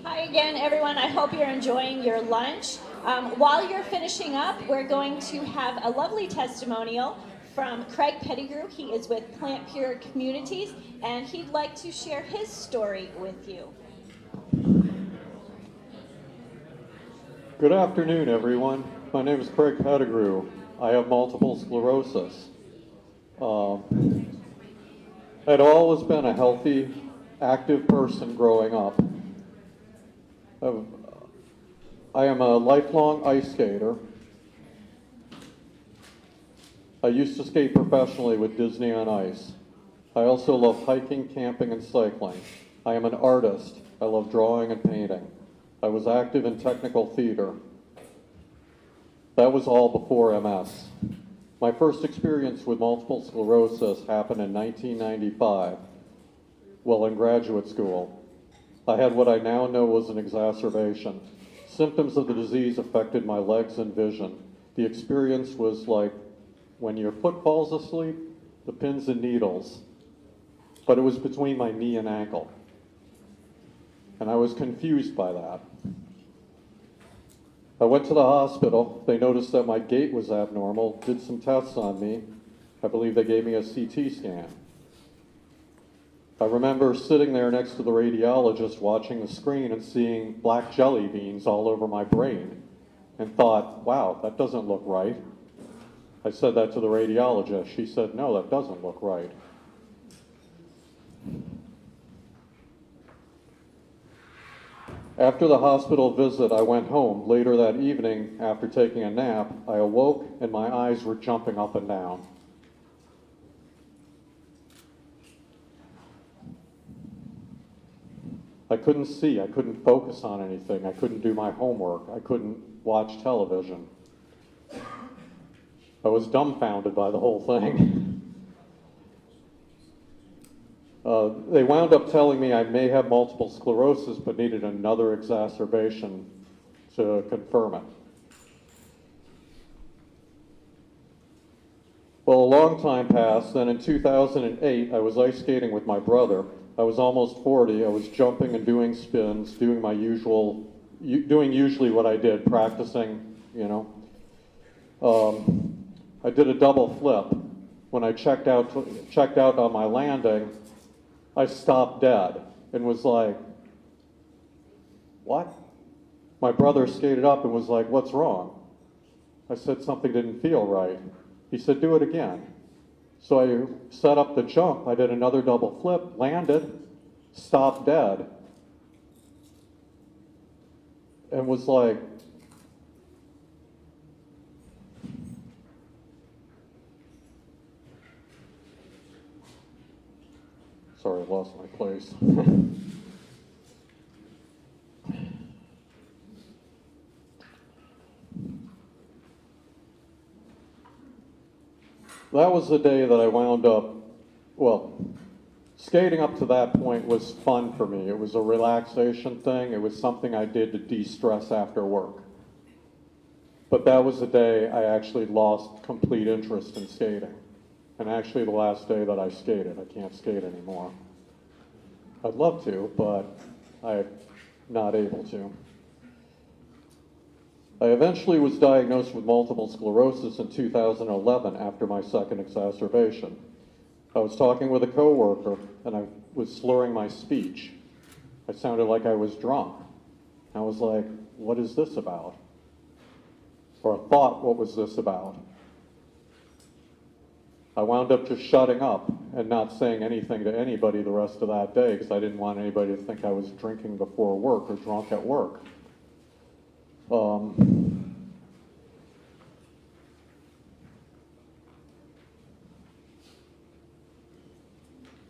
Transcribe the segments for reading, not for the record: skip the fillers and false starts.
Hi again, everyone. I hope you're enjoying your lunch. While you're finishing up, we're going to have a lovely testimonial from Craig Pettigrew. He is with Plant Pure Communities, and he'd like to share his story with you. Good afternoon, everyone. My name is Craig Pettigrew. I have multiple sclerosis. I'd always been a healthy, active person growing up. I am a lifelong ice skater. I used to skate professionally with Disney on Ice. I also love hiking, camping, and cycling. I am an artist. I love drawing and painting. I was active in technical theater. That was all before MS. My first experience with multiple sclerosis happened in 1995, while in graduate school. I had what I now know was an exacerbation. Symptoms of the disease affected my legs and vision. The experience was like when your foot falls asleep, the pins and needles, but it was between my knee and ankle. And I was confused by that. I went to the hospital. They noticed that my gait was abnormal, did some tests on me. I believe they gave me a CT scan. I remember sitting there next to the radiologist watching the screen and seeing black jelly beans all over my brain and thought, wow, that doesn't look right. I said that to the radiologist. She said, no, that doesn't look right. After the hospital visit, I went home. Later that evening, after taking a nap, I awoke and my eyes were jumping up and down. I couldn't see, I couldn't focus on anything, I couldn't do my homework, I couldn't watch television. I was dumbfounded by the whole thing. They wound up telling me I may have multiple sclerosis but needed another exacerbation to confirm it. Well, a long time passed. Then in 2008, I was ice skating with my brother. I was almost 40. I was jumping and doing spins, doing usually what I did, practicing, you know. I did a double flip. When I checked out on my landing, I stopped dead and was like, what? My brother skated up and was like, what's wrong? I said something didn't feel right. He said, do it again. So I set up the jump. I did another double flip, landed, stopped dead, and was like, sorry, I lost my place. That was the day that I wound up, well, skating up to that point was fun for me. It was a relaxation thing. It was something I did to de-stress after work. But that was the day I actually lost complete interest in skating. And actually the last day that I skated. I can't skate anymore. I'd love to, but I'm not able to. I eventually was diagnosed with multiple sclerosis in 2011 after my second exacerbation. I was talking with a coworker and I was slurring my speech. I sounded like I was drunk. I was like, what is this about? Or I thought, what was this about? I wound up just shutting up and not saying anything to anybody the rest of that day because I didn't want anybody to think I was drinking before work or drunk at work.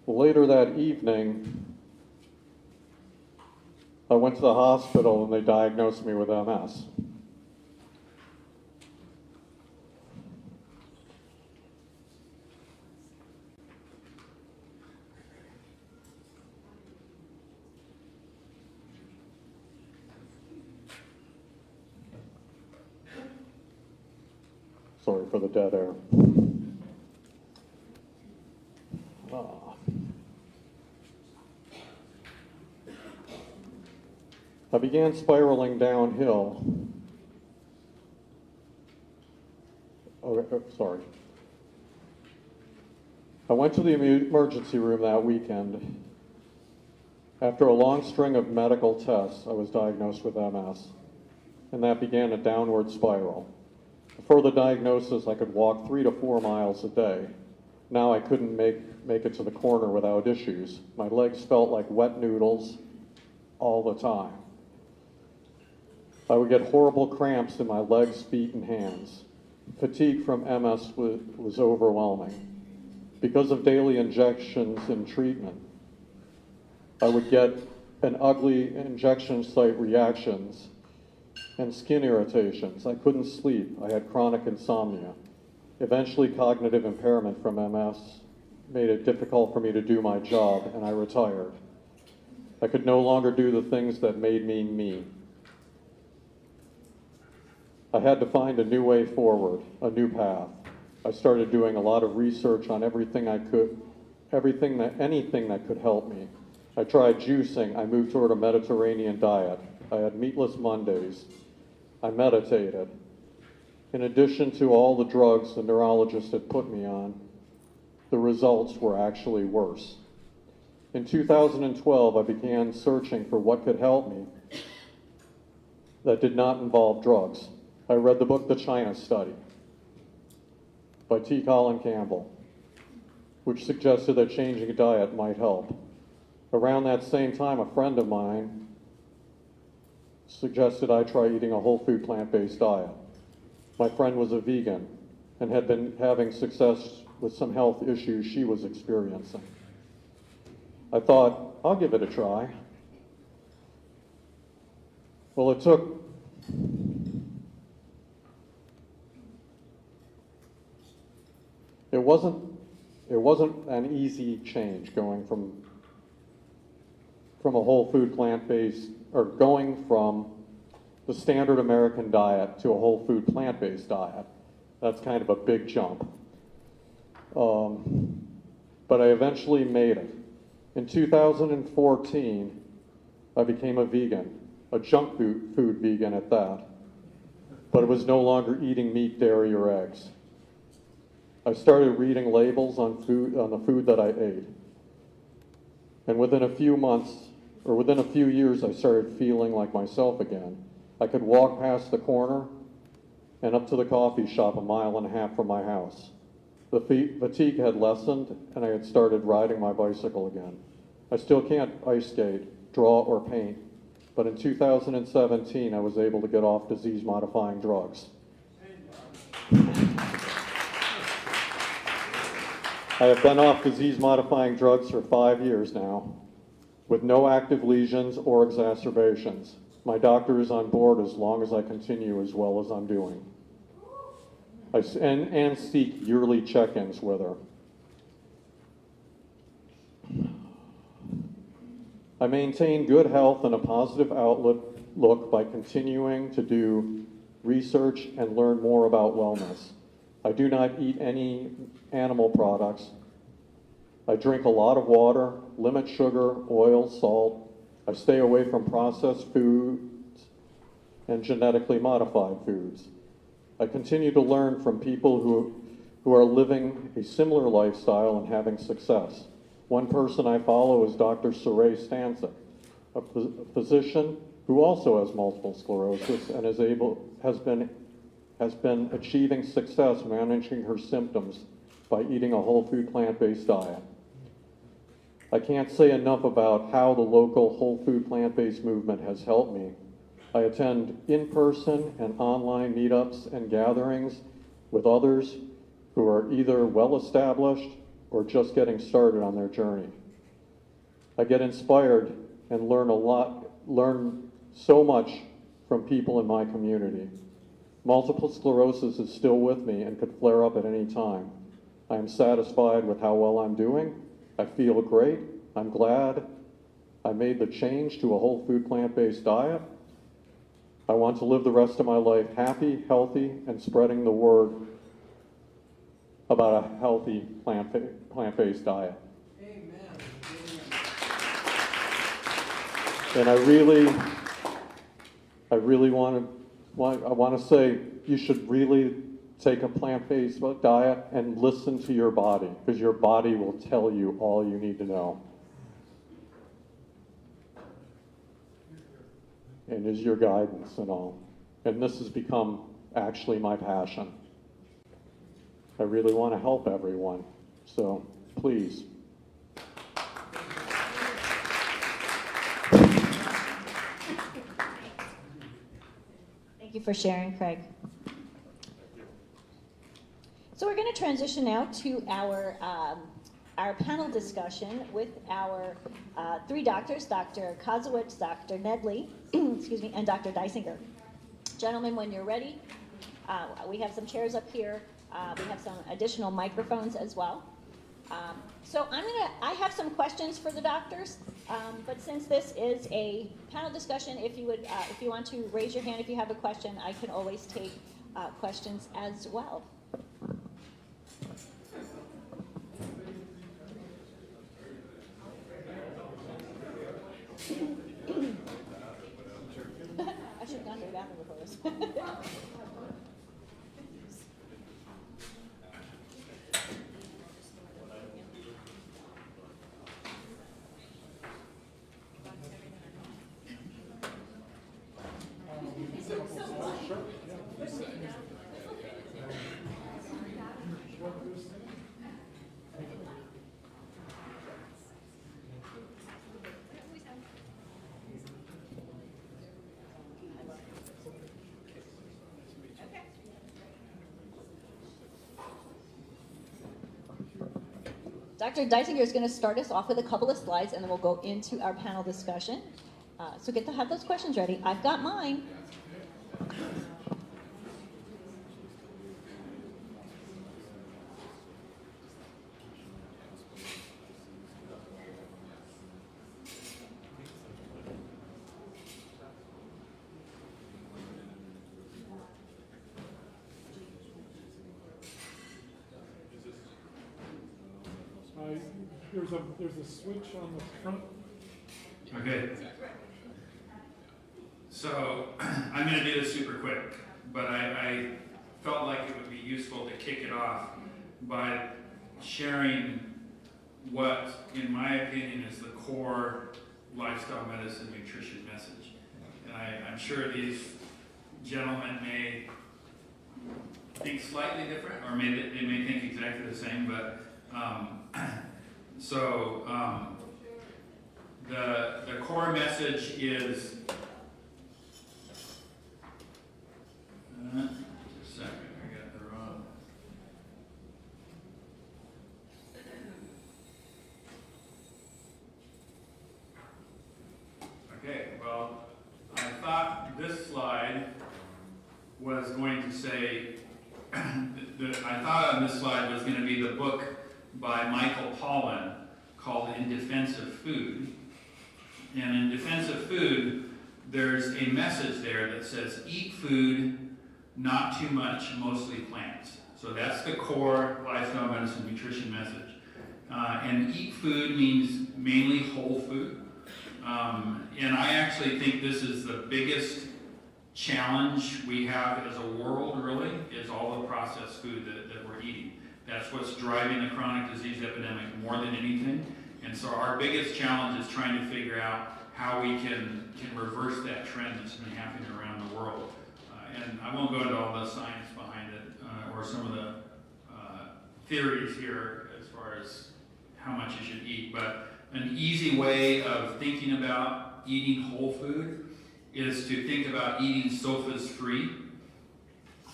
Later that evening, I went to the hospital and they diagnosed me with MS. Sorry for the dead air. I began spiraling downhill. Sorry. I went to the emergency room that weekend. After a long string of medical tests, I was diagnosed with MS, and that began a downward spiral. Before the diagnosis, I could walk 3 to 4 miles a day. Now I couldn't make it to the corner without issues. My legs felt like wet noodles all the time. I would get horrible cramps in my legs, feet, and hands. Fatigue from MS was overwhelming. Because of daily injections and treatment, I would get an ugly injection site reactions and skin irritations. I couldn't sleep. I had chronic insomnia. Eventually, cognitive impairment from MS made it difficult for me to do my job, and I retired. I could no longer do the things that made me me. I had to find a new way forward, a new path. I started doing a lot of research on anything that could help me. I tried juicing. I moved toward a Mediterranean diet. I had meatless Mondays. I meditated. In addition to all the drugs the neurologist had put me on, the results were actually worse. In 2012, I began searching for what could help me that did not involve drugs. I read the book, The China Study, by T. Colin Campbell, which suggested that changing a diet might help. Around that same time, a friend of mine suggested I try eating a whole food plant-based diet. My friend was a vegan and had been having success with some health issues she was experiencing. I thought, I'll give it a try. Well, it wasn't an easy change going from a whole food plant-based, or going from the standard American diet to a whole food plant-based diet. That's kind of a big jump. But I eventually made it. In 2014, I became a vegan, a junk food vegan at that. But it was no longer eating meat, dairy, or eggs. I started reading labels on the food that I ate. And within a few years, I started feeling like myself again. I could walk past the corner and up to the coffee shop 1.5 miles from my house. The fatigue had lessened, and I had started riding my bicycle again. I still can't ice skate, draw, or paint, but in 2017, I was able to get off disease-modifying drugs. I have been off disease-modifying drugs for 5 years now, with no active lesions or exacerbations. My doctor is on board as long as I continue as well as I'm doing. And seek yearly check-ins with her. I maintain good health and a positive outlook by continuing to do research and learn more about wellness. I do not eat any animal products. I drink a lot of water, limit sugar, oil, salt. I stay away from processed foods and genetically modified foods. I continue to learn from people who are living a similar lifestyle and having success. One person I follow is Dr. Saray Stancic, a physician who also has multiple sclerosis and has been achieving success managing her symptoms by eating a whole food plant-based diet. I can't say enough about how the local whole food plant-based movement has helped me. I attend in-person and online meetups and gatherings with others who are either well-established or just getting started on their journey. I get inspired and learn so much from people in my community. Multiple sclerosis is still with me and could flare up at any time. I am satisfied with how well I'm doing. I feel great. I'm glad I made the change to a whole food plant-based diet. I want to live the rest of my life happy, healthy, and spreading the word about a healthy plant-based diet. Amen. And I I really want to say you should really take a plant-based diet and listen to your body, because your body will tell you all you need to know. And is your guidance and all. And this has become actually my passion. I really want to help everyone, so please. Thank you for sharing, Craig. So we're going to transition now to our panel discussion with our three doctors, Dr. Kosowicz, Dr. Nedley, excuse me, and Dr. Dysinger. Gentlemen, when you're ready, we have some chairs up here. We have some additional microphones as well. So I have some questions for the doctors, but since this is a panel discussion, if you want to raise your hand if you have a question, I can always take questions as well. I should have gone to the bathroom before this. Dr. Dysinger is going to start us off with a couple of slides, and then we'll go into our panel discussion. So get to have those questions ready. I've got mine. There's a switch on the front. Okay. So I'm going to do this super quick, but I felt like it would be useful to kick it off by sharing what, in my opinion, is the core lifestyle medicine nutrition message. And I'm sure these gentlemen may think slightly different, or they may think exactly the same, but the core message is, just a second, I got the wrong. Okay, well, I thought this slide was going to say, I thought on this slide was going to be the book by Michael Pollan called In Defense of Food. And in Defense of Food, there's a message there that says, eat food, not too much, mostly plants. So that's the core lifestyle medicine nutrition message. And eat food means mainly whole food. And I actually think this is the biggest challenge we have as a world, really, is all the processed food that we're eating. That's what's driving the chronic disease epidemic more than anything. And so our biggest challenge is trying to figure out how we can reverse that trend that's been happening around the world. And I won't go into all the science behind it or some of the theories here as far as how much you should eat, but an easy way of thinking about eating whole food is to think about eating SOFAs-free.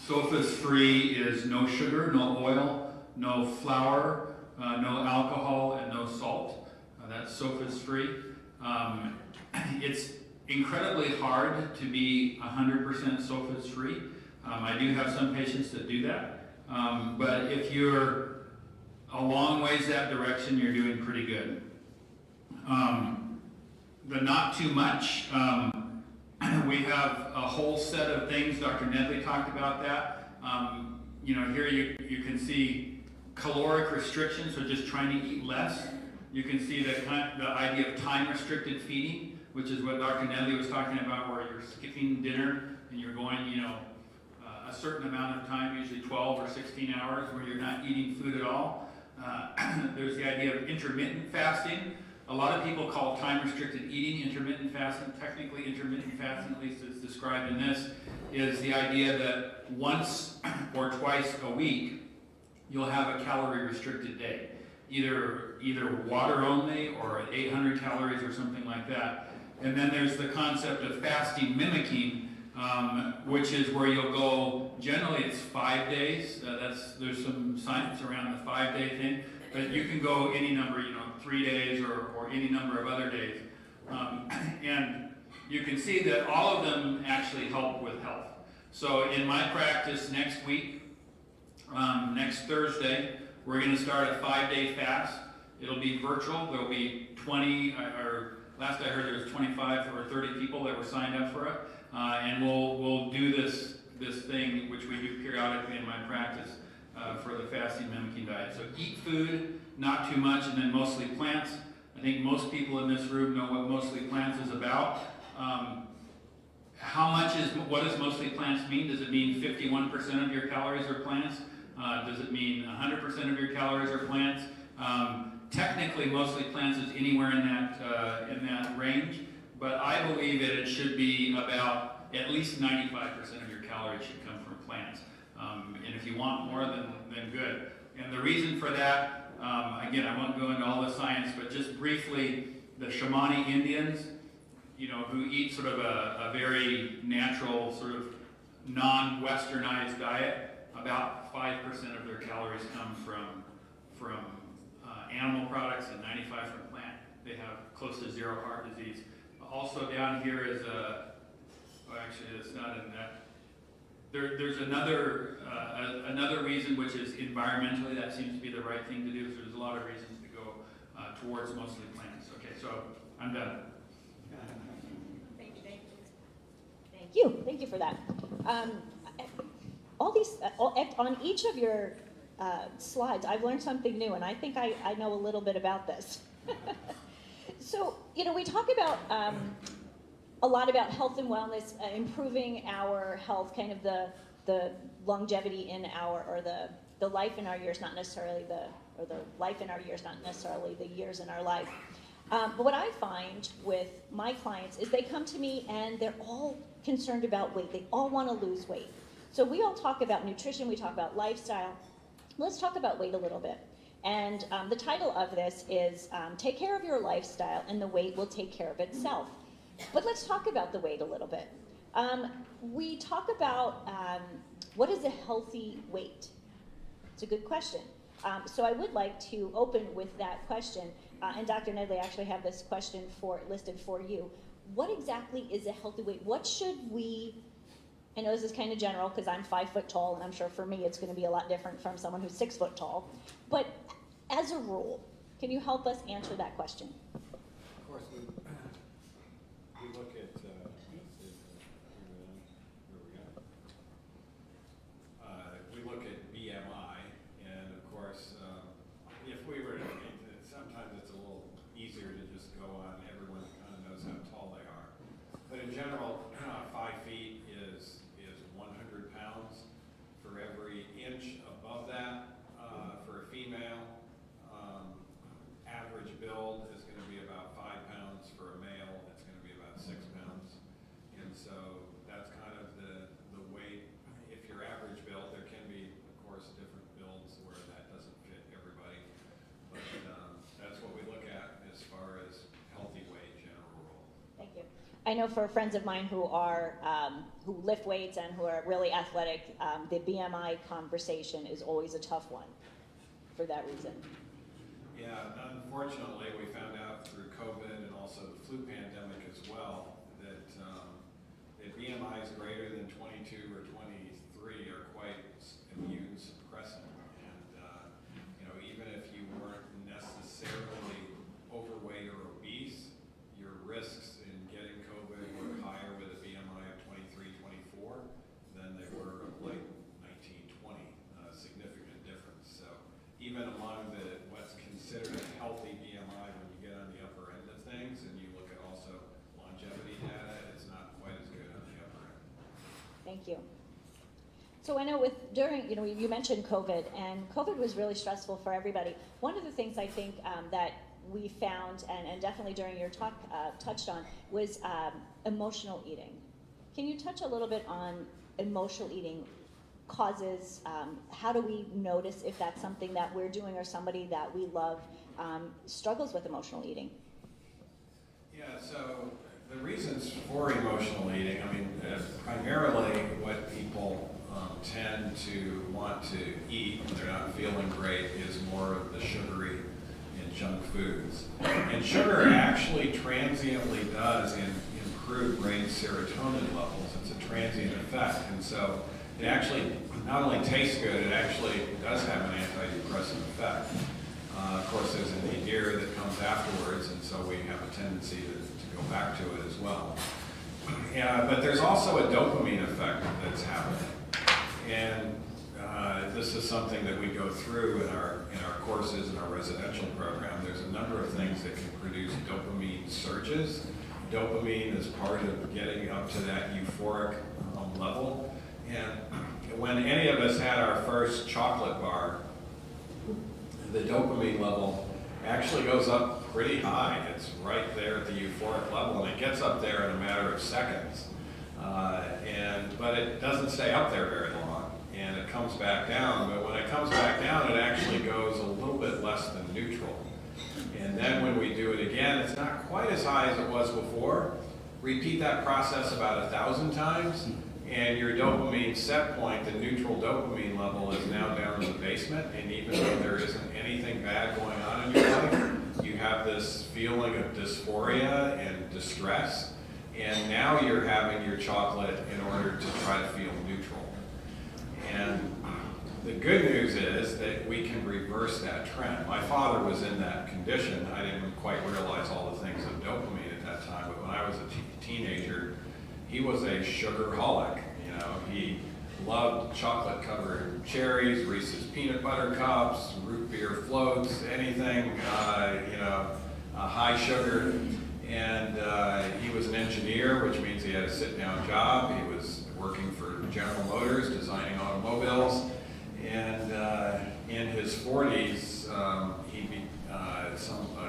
SOFAs-free is no sugar, no oil, no flour, no alcohol, and no salt. That's SOFAs-free. It's incredibly hard to be 100% SOFAs-free. I do have some patients that do that. But if you're a long ways that direction, you're doing pretty good. The not too much, we have a whole set of things. Dr. Nedley talked about that. Here you can see caloric restrictions, so just trying to eat less. you can see the idea of time-restricted feeding, which is what Dr. Nedley was talking about, where you're skipping dinner and you're going, a certain amount of time, usually 12 or 16 hours, where you're not eating food at all. There's the idea of intermittent fasting. A lot of people call time-restricted eating intermittent fasting. Technically, intermittent fasting, at least as described in this, is the idea that once or twice a week, you'll have a calorie-restricted day. Either water only or at 800 calories or something like that. And then there's the concept of fasting mimicking, which is where you'll go, generally it's 5 days. There's some science around the 5-day thing, but you can go any number, 3 days or any number of other days. And you can see that all of them actually help with health. So in my practice next week, next Thursday, we're going to start a 5-day fast. It'll be virtual. There'll be 20, or last I heard there was 25 or 30 people that were signed up for it. And we'll do this thing, which we do periodically in my practice, for the fasting mimicking diet. So eat food, not too much, and then mostly plants. I think most people in this room know what mostly plants is about. What does mostly plants mean? Does it mean 51% of your calories are plants? Does it mean 100% of your calories are plants? Technically, mostly plants is anywhere in that range, but I believe that it should be about at least 95% of your calories should come from plants. And if you want more, then good. And the reason for that, again, I won't go into all the science, but just briefly, the Shamani Indians, who eat sort of a very natural, sort of non-westernized diet, about 5% of their calories come from animal products and 95% from plant. They have close to zero heart disease. Also down here is actually it's not in that. There's another reason, which is environmentally that seems to be the right thing to do. So there's a lot of reasons to go towards mostly plants. Okay, so I'm done. Thank you for that. On each of your slides, I've learned something new, and I think I know a little bit about this. So, we talk about a lot about health and wellness, improving our health, kind of the longevity in or the life in our years, not necessarily the life in our years, not necessarily the years in our life. But what I find with my clients is they come to me and they're all concerned about weight. They all want to lose weight. So we all talk about nutrition, we talk about lifestyle. Let's talk about weight a little bit. And the title of this is Take Care of Your Lifestyle and the Weight Will Take Care of Itself. But let's talk about the weight a little bit. We talk about what is a healthy weight? It's a good question. So I would like to open with that question. And Dr. Nedley, I actually have this question listed for you. What exactly is a healthy weight? What should we, I know this is kind of general because I'm 5 foot tall, and I'm sure for me it's going to be a lot different from someone who's 6 foot tall. But as a rule, can you help us answer that question? Of course, we look at, we look at BMI, and of course, if we were, sometimes it's a little easier to just go on, everyone kind of knows how tall they are. But in general, 5 feet is 100 pounds. For every inch above that, for a female, average build is going to be about 5 pounds. For a male, it's going to be about 6 pounds. And so that's kind of the weight. If you're average build, there can be, of course, different builds where that doesn't fit everybody. But that's what we look at as far as healthy weight, general rule. Thank you. I know for friends of mine who lift weights and who are really athletic, the BMI conversation is always a tough one for that reason. Yeah, unfortunately, we found out through COVID and also the flu pandemic as well that if BMIs greater than 22 or 23 are quite immune suppressant. And even if you weren't necessarily overweight or obese, your risks in getting COVID were higher with a BMI of 23, 24 than they were of like 19, 20. Significant difference. So even among what's considered a healthy BMI Thank you. So I know during, you mentioned COVID, and COVID was really stressful for everybody. One of the things I think that we found, and definitely during your talk touched on, was emotional eating. Can you touch a little bit on emotional eating causes? How do we notice if that's something that we're doing or somebody that we love struggles with emotional eating? Yeah, so the reasons for emotional eating, I mean, primarily what people tend to want to eat when they're not feeling great is more of the sugary and junk foods. And sugar actually transiently does improve brain serotonin levels. It's a transient effect. And so it actually not only tastes good, it actually does have an antidepressant effect. Of course, there's an nadir that comes afterwards, and so we have a tendency to go back to it as well. But there's also a dopamine effect that's happening. And this is something that we go through in our courses in our residential program. There's a number of things that can produce dopamine surges. Dopamine is part of getting up to that euphoric level. And when any of us had our first chocolate bar, the dopamine level actually goes up pretty high. It's right there at the euphoric level, and it gets up there in a matter of seconds. But it doesn't stay up there very long, and it comes back down. But when it comes back down, it actually goes a little bit less than neutral. And then when we do it again, it's not quite as high as it was before. Repeat that process about 1,000 times, and your dopamine set point, the neutral dopamine level, is now down in the basement. And even though there isn't anything bad going on in your life, you have this feeling of dysphoria and distress. And now you're having your chocolate in order to try to feel neutral. And the good news is that we can reverse that trend. My father was in that condition. I didn't quite realize all the things of dopamine at that time, but when I was a teenager, he was a sugarholic. He loved chocolate-covered cherries, Reese's peanut butter cups, root beer floats, anything, high sugar. And he was an engineer, which means he had a sit-down job. He was working for General Motors, designing automobiles. And in his 40s, a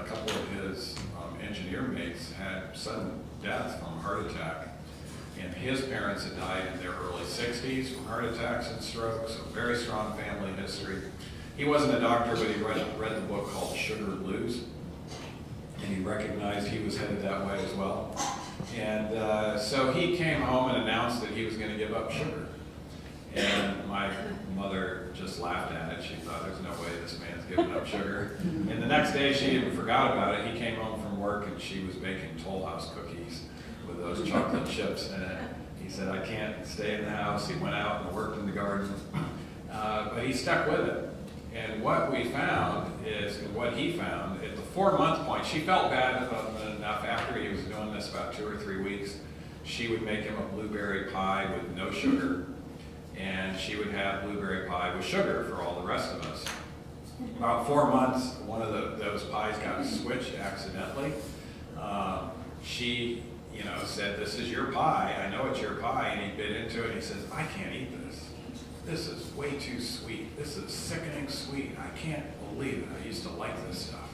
couple of his engineer mates had sudden death from heart attack. And his parents had died in their early 60s from heart attacks and strokes, so very strong family history. He wasn't a doctor, but he read the book called Sugar Blues. And he recognized he was headed that way as well. And so he came home and announced that he was going to give up sugar. And my mother just laughed at it. She thought, there's no way this man's giving up sugar. And the next day, she even forgot about it. He came home from work, and she was baking Toll House cookies with those chocolate chips in it. He said, I can't stay in the house. He went out and worked in the garden. But he stuck with it. And what we found is, and what he found, at the 4-month point, she felt bad enough after he was doing this about 2 or 3 weeks. She would make him a blueberry pie with no sugar, and she would have blueberry pie with sugar for all the rest of us. About 4 months, one of those pies got switched accidentally. She, said, this is your pie. I know it's your pie. And he bit into it, and he says, I can't eat this. This is way too sweet. This is sickening sweet. I can't believe it. I used to like this stuff.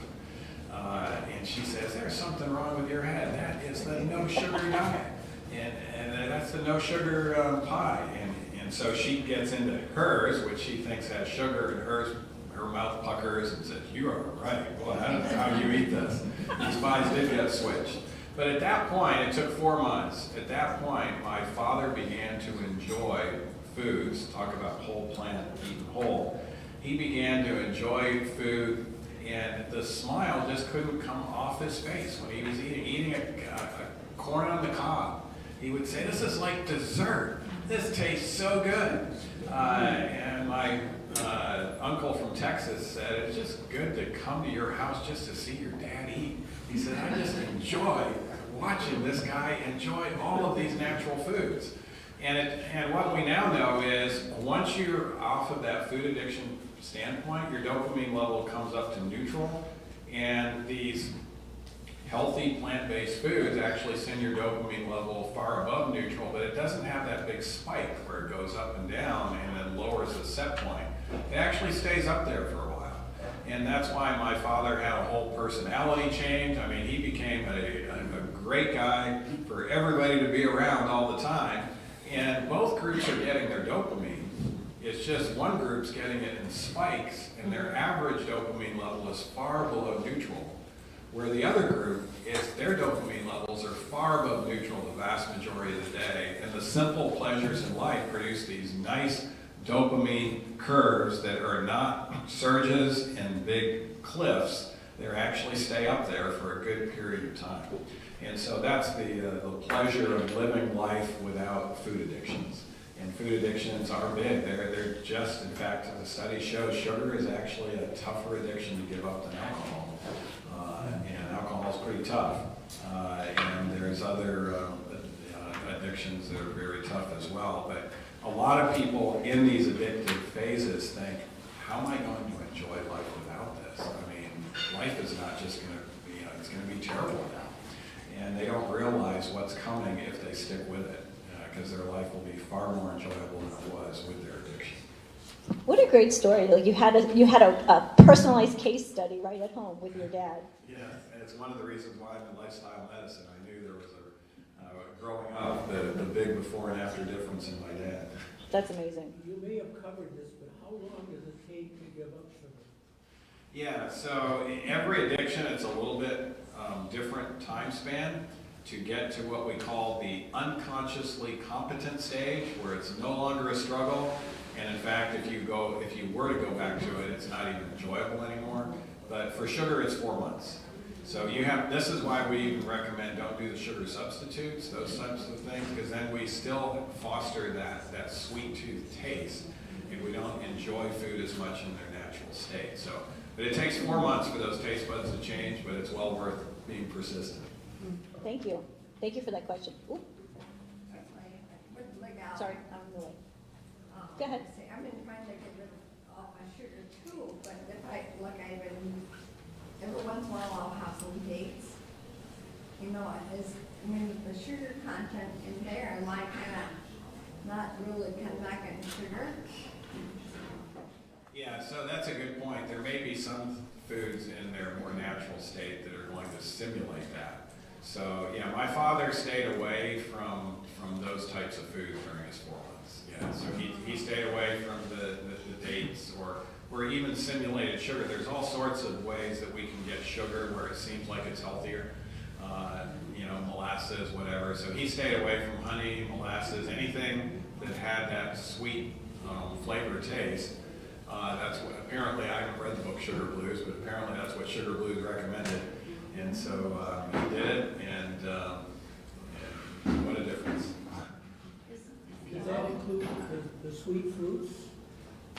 And she says, there's something wrong with your head. That is the no sugar diet. And that's the no sugar pie. And so she gets into hers, which she thinks has sugar, and her mouth puckers and says, you are right. Well, I don't know how you eat this. These pies did get switched. But at that point, it took 4 months. At that point, my father began to enjoy foods, talk about whole plant, eating whole. He began to enjoy food, and the smile just couldn't come off his face when he was eating a corn on the cob. He would say, this is like dessert. This tastes so good. And my uncle from Texas said, it's just good to come to your house just to see your dad eat. He said, I just enjoy watching this guy enjoy all of these natural foods. And what we now know is once you're off of that food addiction standpoint, your dopamine level comes up to neutral, and these healthy plant-based foods actually send your dopamine level far above neutral, but it doesn't have that big spike where it goes up and down and then lowers the set point. It actually stays up there for a while. And that's why my father had a whole personality change. I mean, he became a great guy for everybody to be around all the time. And both groups are getting their dopamine. It's just one group's getting it in spikes, and their average dopamine level is far below neutral. Where the other group, their dopamine levels are far above neutral the vast majority of the day. And the simple pleasures in life produce these nice dopamine curves that are not surges and big cliffs. They actually stay up there for a good period of time. And so that's the pleasure of living life without food addictions. And food addictions are big. They're just, in fact, the study shows sugar is actually a tougher addiction to give up than alcohol. And alcohol is pretty tough. And there's other addictions that are very tough as well. But a lot of people in these addictive phases think, how am I going to enjoy life without this? I mean, life is not just going to be, it's going to be terrible now. And they don't realize what's coming if they stick with it, because their life will be far more enjoyable than it was with their addiction. What a great story! Like you had a personalized case study right at home with your dad. Yeah, and it's one of the reasons why I'm in lifestyle medicine. I knew there was growing up, the big before and after difference in my dad. That's amazing. You may have covered this, but how long does it take to give up sugar? Yeah, so every addiction, it's a little bit different time span to get to what we call the unconsciously competent stage, where it's no longer a struggle. And in fact, if you were to go back to it, it's not even enjoyable anymore. But for sugar, it's 4 months. So this is why we even recommend don't do the sugar substitutes, those types of things, because then we still foster that sweet tooth taste, and we don't enjoy food as much in their natural state. So, but it takes 4 months for those taste buds to change, but it's well worth being persistent. Thank you. Thank you for that question. Ooh, sorry, I'm in the way. Go ahead. I've been trying to get rid of all my sugar too, but if I've been, every once in a while I'll have some dates. You know, when the sugar content in there, am I kind of not really connecting sugar? Yeah, so that's a good point. There may be some foods in their more natural state that are going to stimulate that. So yeah, my father stayed away from those types of foods during his 4 months. Yeah, so he stayed away from the dates or even simulated sugar. There's all sorts of ways that we can get sugar where it seems like it's healthier. Molasses, whatever. So he stayed away from honey, molasses, anything that had that sweet flavor taste. That's what, apparently, I haven't read the book Sugar Blues, but apparently that's what Sugar Blues recommended. And so he did it, and what a difference. Does that include the sweet fruits?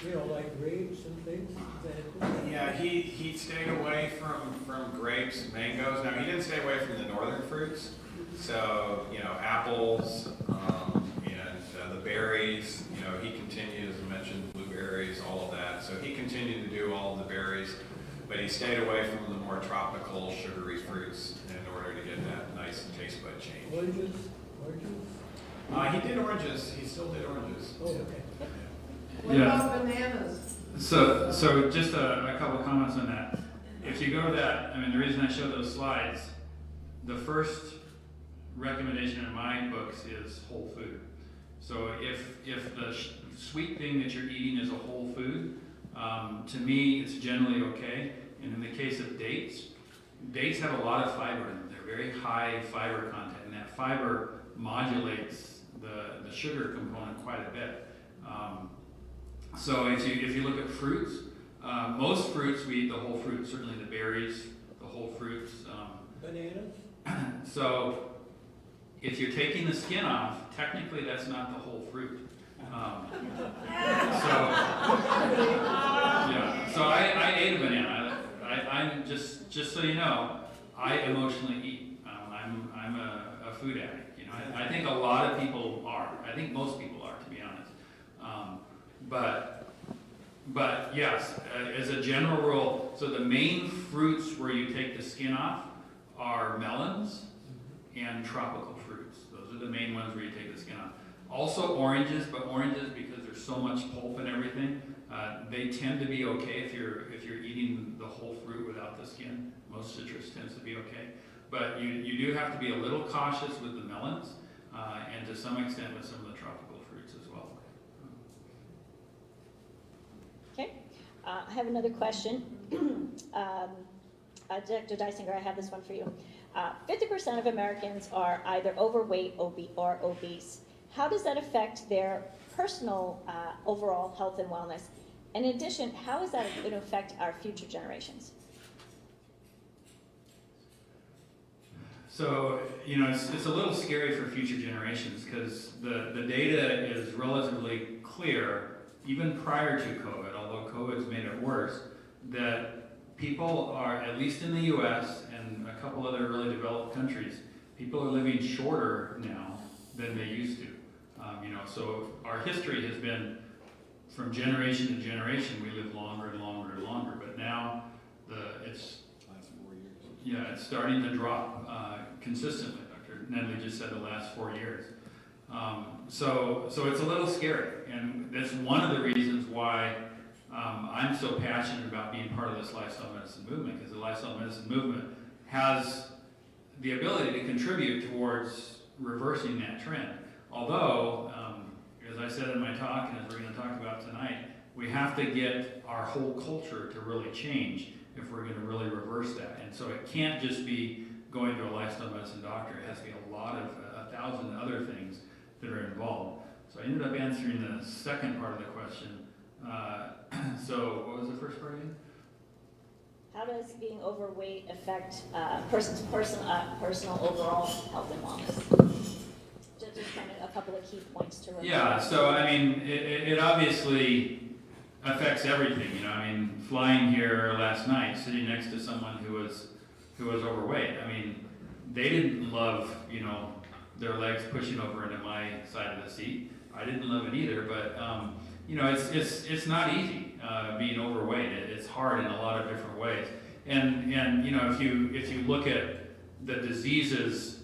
You know, like grapes and things? Does that include that? Yeah, he stayed away from grapes, mangoes. Now, he didn't stay away from the northern fruits. So, apples, and the berries, he continued, as I mentioned, blueberries, all of that. So he continued to do all of the berries, but he stayed away from the more tropical, sugary fruits in order to get that nice taste bud change. Oranges? He did oranges. He still did oranges. Oh, okay. What about bananas? So just a couple comments on that. If you go to that, the reason I showed those slides, the first recommendation in my books is whole food. So if the sweet thing that you're eating is a whole food, to me it's generally okay. And in the case of dates have a lot of fiber in them. They're very high fiber content, and that fiber modulates the sugar component quite a bit. So if you look at fruits, most fruits we eat the whole fruit. Certainly the berries, the whole fruits. Bananas? So if you're taking the skin off, technically that's not the whole fruit. So I ate a banana. I'm just so you know, I emotionally eat. I'm a food addict. I think a lot of people are. I think most people are, to be honest. But yes, as a general rule, so the main fruits where you take the skin off are melons and tropical fruits. Those are the main ones where you take the skin off. Also oranges, but oranges, because there's so much pulp and everything, they tend to be okay if you're eating the whole fruit without the skin. Most citrus tends to be okay. But you do have to be a little cautious with the melons, and to some extent with some of the tropical fruits as well. Okay, I have another question. Dr. Dysinger, I have this one for you. 50% of Americans are either overweight or obese. How does that affect their personal overall health and wellness? And in addition, how is that going to affect our future generations? So, you know, it's a little scary for future generations because the data is relatively clear, even prior to COVID, although COVID's made it worse, that people are, at least in the US and a couple other really developed countries, people are living shorter now than they used to. You know, so our history has been from generation to generation, we live longer and longer and longer, but now it's Last 4 years. yeah, it's starting to drop consistently. Dr. Nedley just said the last 4 years. So it's a little scary, and that's one of the reasons why I'm so passionate about being part of this lifestyle medicine movement, because the lifestyle medicine movement has the ability to contribute towards reversing that trend. Although, as I said in my talk, and as we're going to talk about tonight, we have to get our whole culture to really change if we're going to really reverse that. And so it can't just be going to a lifestyle medicine doctor. It has to be a lot of 1,000 other things that are involved. So I ended up answering the second part of the question. So what was the first part again? How does being overweight affect person's personal overall health and wellness? Just kind of a couple of key points to remember. Yeah, so I mean, it obviously affects everything. You know, I mean, flying here last night, sitting next to someone who was overweight. I mean, they didn't love, you know, their legs pushing over into my side of the seat. I didn't love it either, but you know, it's not easy being overweight. It's hard in a lot of different ways. And you know, if you look at the diseases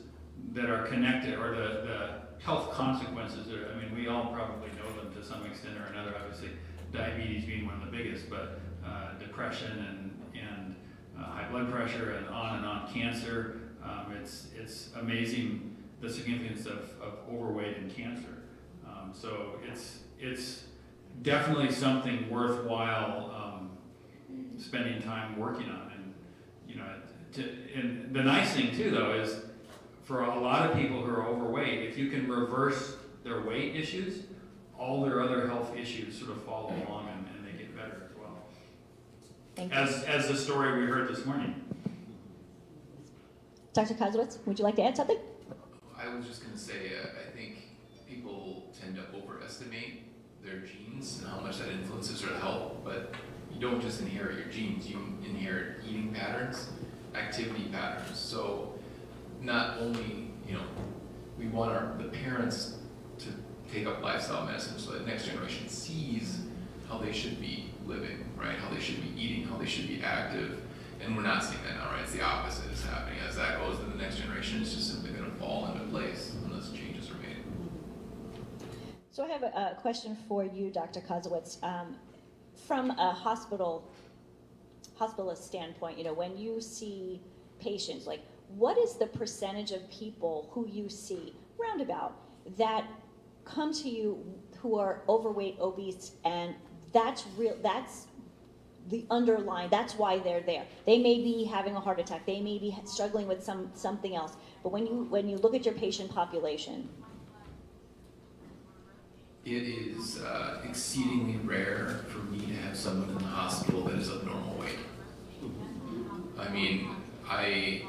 that are connected, or the health consequences, I mean, we all probably know them to some extent or another. Obviously, diabetes being one of the biggest, but depression and high blood pressure and on, cancer. It's amazing the significance of overweight and cancer. So it's definitely something worthwhile spending time working on. And you know, and the nice thing too, though, is for a lot of people who are overweight, if you can reverse their weight issues, all their other health issues sort of follow along and they get better as well. Thank you. As the story we heard this morning. Dr. Kosowicz, would you like to add something? I was just going to say, I think people tend to overestimate their genes and how much that influences their health, but you don't just inherit your genes, you inherit eating patterns, activity patterns. So not only, you know, we want the parents to take up lifestyle medicine so that next generation sees how they should be living, right? How they should be eating, how they should be active. And we're not seeing that now, right? It's the opposite is happening. As that goes, then the next generation is just simply going to fall into place unless changes are made. So I have a question for you, Dr. Kosowicz. From a hospitalist standpoint, you know, when you see patients, like, what is the percentage of people who you see, roundabout, that come to you who are overweight, obese, and that's real, that's the underlying, that's why they're there. They may be having a heart attack, they may be struggling with something else, but when you look at your patient population. It is exceedingly rare for me to have someone in the hospital that is of normal weight. I mean, I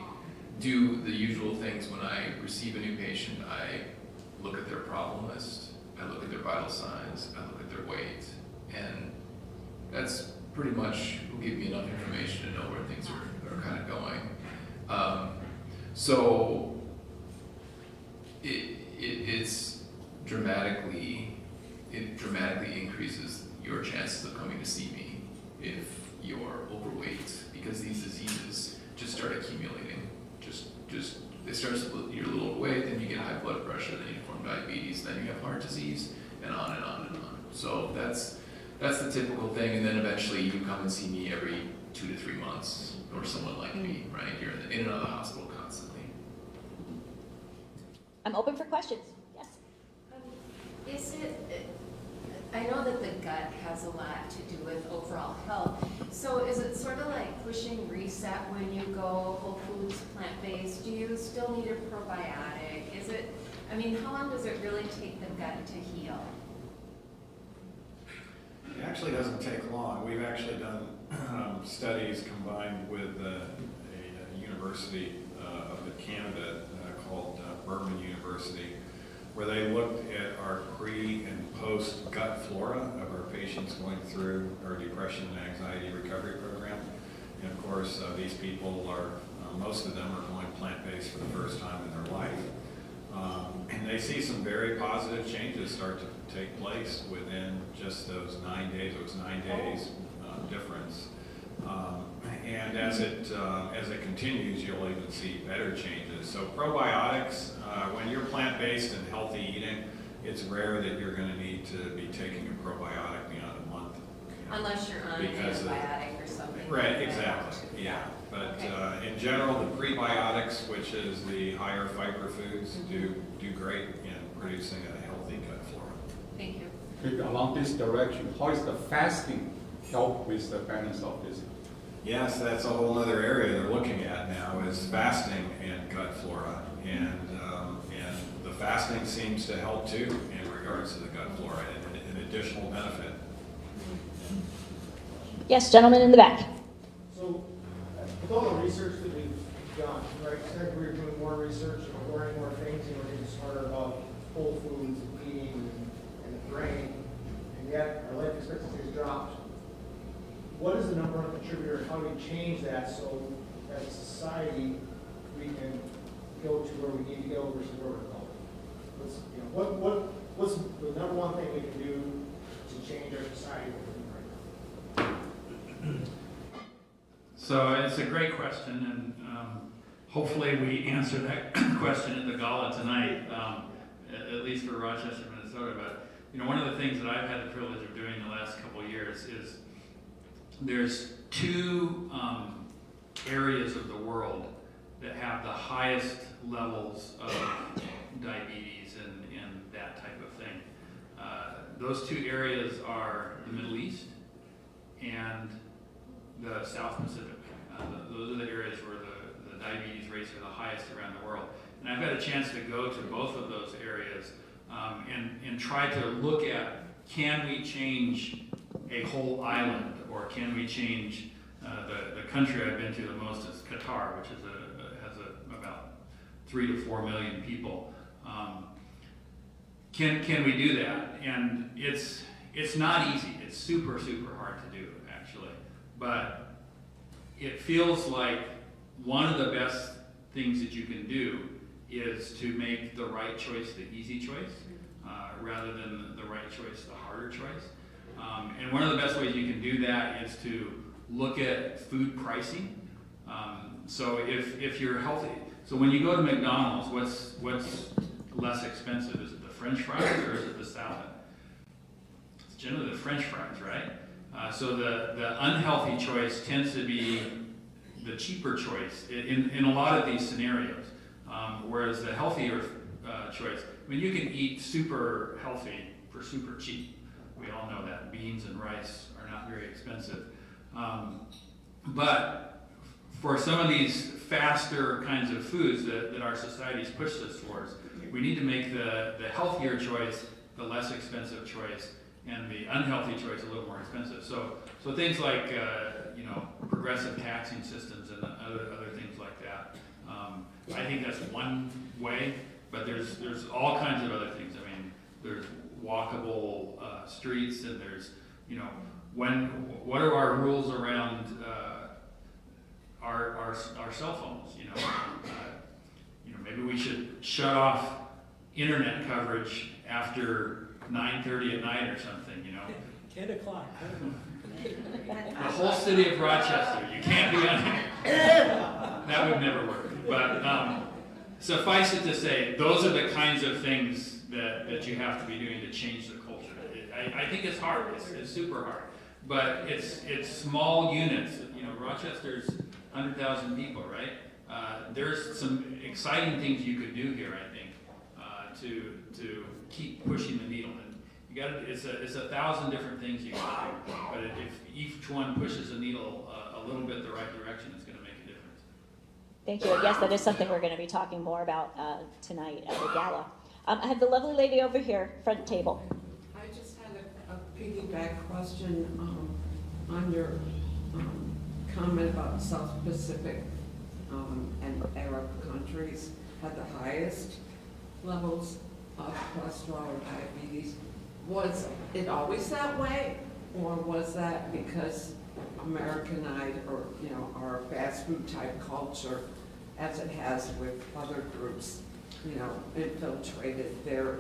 do the usual things when I receive a new patient. I look at their problem list, I look at their vital signs, I look at their weight, and that's pretty much will give me enough information to know where things are kind of going. So it dramatically increases your chances of coming to see me if you're overweight, because these diseases just start accumulating just it starts you're a little overweight, then you get high blood pressure, then you form diabetes, then you have heart disease, and on and on and on. So that's the typical thing, and then eventually you come and see me every 2 to 3 months, or someone like me, right? You're in and out of the hospital constantly. I'm open for questions. Yes. Is it, I know that the gut has a lot to do with overall health, so is it sort of like pushing reset when you go whole foods, plant-based? Do you still need a probiotic? Is it, I mean, how long does it really take the gut to heal? It actually doesn't take long. We've actually done studies combined with a university up in Canada called Berman University, where they looked at our pre and post gut flora of our patients going through our depression and anxiety recovery program. And of course, these people are, most of them are going plant-based for the first time in their life. And they see some very positive changes start to take place within just those 9 days. It was 9 days difference. And as it continues, you'll even see better changes. So probiotics, when you're plant-based and healthy eating, it's rare that you're going to need to be taking a probiotic beyond a month. Unless you're on an antibiotic or something. Right, exactly, yeah. But in general, the prebiotics, which is the higher fiber foods, do great in producing a healthy gut flora. Thank you. Along this direction, how is the fasting help with the balance of this? Yes, that's a whole other area they're looking at now, is fasting and gut flora. And the fasting seems to help too in regards to the gut flora, and an additional benefit. Yes, gentleman in the back. So, with all the research that we've done, right, as we're doing more research and learning more things, and we're getting smarter about whole foods and eating and the brain, and yet our life expectancy has dropped. What is the number one contributor, and how do we change that so as a society we can go to where we need to go versus where we're going? What's the number one thing we can do to change our society right now? So it's a great question, and hopefully we answer that question at the gala tonight, at least for Rochester, Minnesota. But one of the things that I've had the privilege of doing the last couple of years is there's two areas of the world that have the highest levels of diabetes and that type of thing. Those two areas are the Middle East and the South Pacific. Those are the areas where the diabetes rates are the highest around the world. And I've had a chance to go to both of those areas and try to look at, can we change a whole island, or can we change the country I've been to the most is Qatar, which is has about 3 to 4 million people. Can we do that? And it's not easy. It's super hard to do, actually. But it feels like one of the best things that you can do is to make the right choice the easy choice, rather than the right choice the harder choice. And one of the best ways you can do that is to look at food pricing. So if you're healthy, so when you go to McDonald's, what's less expensive? Is it the French fries or is it the salad? It's generally the French fries, right? So the unhealthy choice tends to be the cheaper choice in a lot of these scenarios, whereas the healthier choice, I mean, you can eat super healthy for super cheap. We all know that beans and rice are not very expensive. But for some of these faster kinds of foods that our society's pushed us towards, we need to make the healthier choice the less expensive choice, and the unhealthy choice a little more expensive. So things like progressive taxing systems and other things like that. I think that's one way, but there's all kinds of other things. I mean, there's walkable streets, and there's what are our rules around our cell phones? Maybe we should shut off internet coverage after 9:30 at night or something. 10 o'clock. The whole city of Rochester, you can't be on here. That would never work. But suffice it to say, those are the kinds of things that you have to be doing to change the culture. I think it's hard. It's super hard. But it's small units. You know, Rochester's 100,000 people, right? There's some exciting things you could do here, I think, to keep pushing the needle. And you got it's 1,000 different things you can do. But if each one pushes the needle a little bit the right direction, it's going to make a difference. Thank you. Yes, that is something we're going to be talking more about tonight at the gala. I have the lovely lady over here, front table. I just had a piggyback question on your comment about South Pacific and Arab countries had the highest levels of cholesterol or diabetes. Was it always that way, or was that because Americanized, or our fast food type culture, as it has with other groups, infiltrated their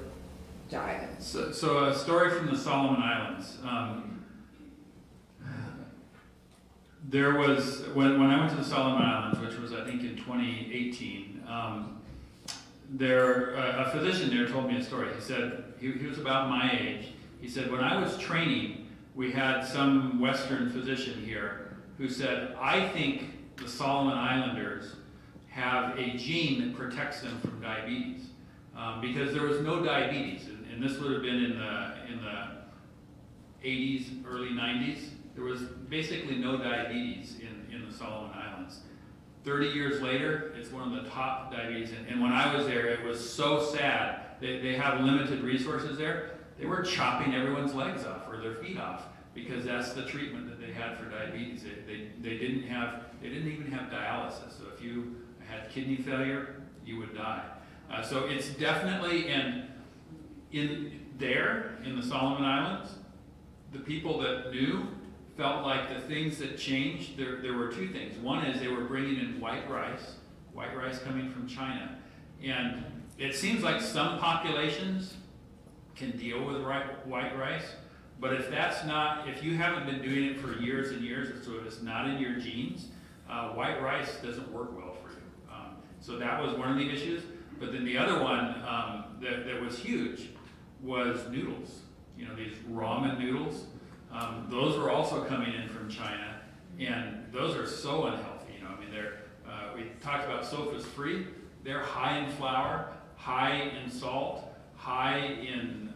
diets? So a story from the Solomon Islands. There was, when I went to the Solomon Islands, which was I think in 2018, a physician there told me a story. He said, he was about my age. He said, when I was training, we had some Western physician here who said, I think the Solomon Islanders have a gene that protects them from diabetes. Because there was no diabetes, and this would have been in the 80s, early 90s. There was basically no diabetes in the Solomon Islands. 30 years later, it's one of the top diabetes, and when I was there, it was so sad. They have limited resources there. They were chopping everyone's legs off or their feet off because that's the treatment that they had for diabetes. They didn't even have dialysis. So if you had kidney failure, you would die. So it's definitely, and in the Solomon Islands, the people that knew felt like the things that changed, there were two things. One is they were bringing in white rice coming from China. And it seems like some populations can deal with white rice, but if you haven't been doing it for years and years, so if it's not in your genes, white rice doesn't work well for you. So that was one of the issues. But then the other one that was huge was noodles. These ramen noodles. Those were also coming in from China, and those are so unhealthy. We talked about SOFA's free. They're high in flour, high in salt, high in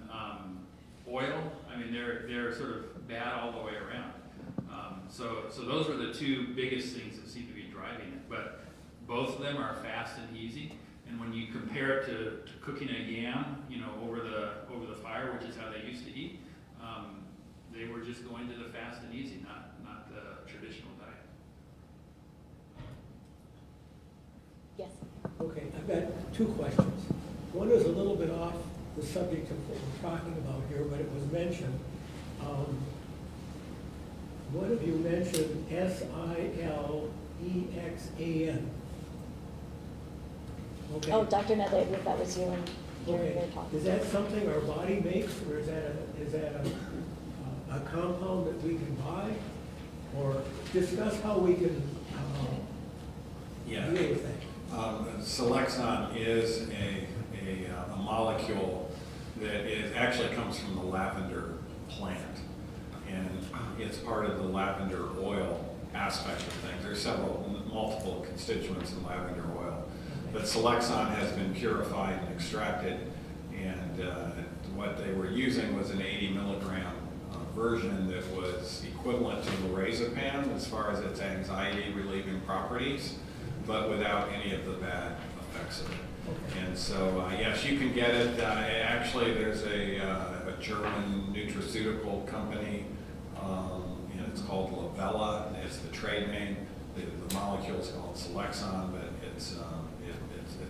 oil. They're sort of bad all the way around. So those are the two biggest things that seem to be driving it. But both of them are fast and easy. And when you compare it to cooking a yam, over the fire, which is how they used to eat, they were just going to the fast and easy, not the traditional diet. Yes. Okay, I've got two questions. One is a little bit off the subject of what we're talking about here, but it was mentioned. One of you mentioned SILEXAN. Okay. Oh, Dr. Nedley, I believe that was you and your talk. Is that something our body makes, or is that a compound that we can buy? Or discuss how we can deal with that. Selexon is a molecule that actually comes from the lavender plant, and it's part of the lavender oil aspect of things. There's multiple constituents in lavender oil, but Selexon has been purified and extracted, and what they were using was an 80 milligram version that was equivalent to lorazepam as far as its anxiety relieving properties, but without any of the bad effects of it. And so, yes, you can get it. Actually, there's a German nutraceutical company, and it's called Lavella. It's the trade name. The molecule is called Selexon, but it's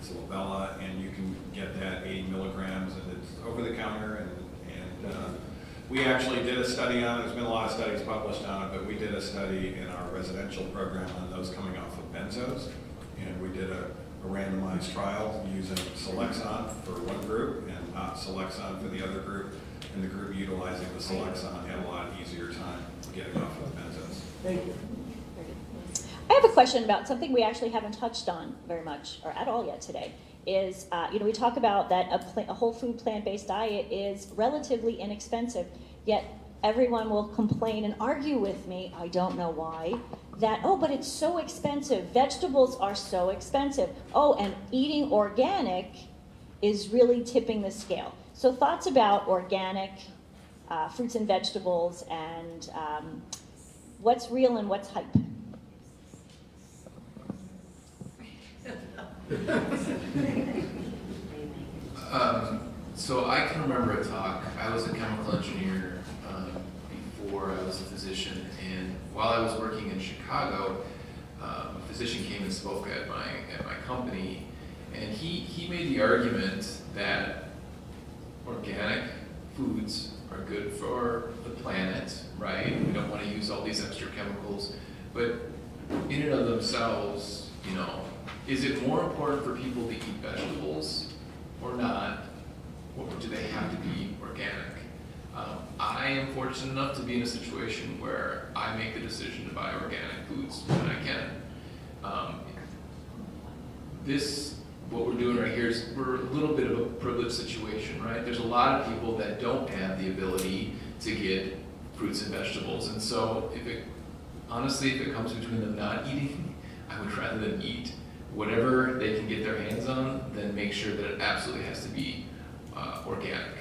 Lavella, and you can get that 80 milligrams, and it's over the counter. And we actually did a study on it. There's been a lot of studies published on it, but we did a study in our residential program on those coming off of benzos, and we did a randomized trial using Selexon for one group and not Selexon for the other group, and the group utilizing the Selexon had a lot easier time getting off of benzos. Thank you. I have a question about something we actually haven't touched on very much or at all yet today. Is we talk about that a whole food plant-based diet is relatively inexpensive, yet everyone will complain and argue with me, I don't know why, that, oh, but it's so expensive. Vegetables are so expensive. Oh, and eating organic is really tipping the scale. So thoughts about organic fruits and vegetables and what's real and what's hype? So I can remember a talk. I was a chemical engineer before I was a physician, and while I was working in Chicago, a physician came and spoke at my company, and he made the argument that organic foods are good for the planet, right? We don't want to use all these extra chemicals, but in and of themselves, is it more important for people to eat vegetables or not? Or do they have to be organic? I am fortunate enough to be in a situation where I make the decision to buy organic foods when I can. What we're doing right here is we're a little bit of a privileged situation, right? There's a lot of people that don't have the ability to get fruits and vegetables, and so honestly, if it comes between them not eating, I would rather them eat whatever they can get their hands on than make sure that it absolutely has to be organic.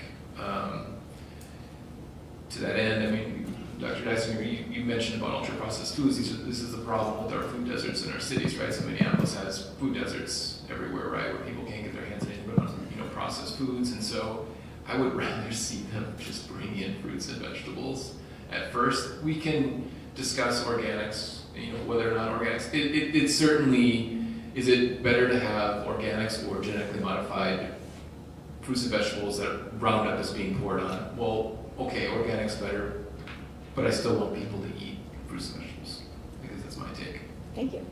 To that end, I mean, Dr. Dysinger, you mentioned about ultra-processed foods. This is the problem with our food deserts in our cities, right? So Minneapolis has food deserts everywhere, right, where people can't get their hands on anything but processed foods. And so I would rather see them just bring in fruits and vegetables. At first, we can discuss organics, whether or not organics. It certainly, is it better to have organics or genetically modified fruits and vegetables that Roundup is being poured on? Well, okay, organic's better, but I still want people to eat fruits and vegetables. I guess that's my take. Thank you.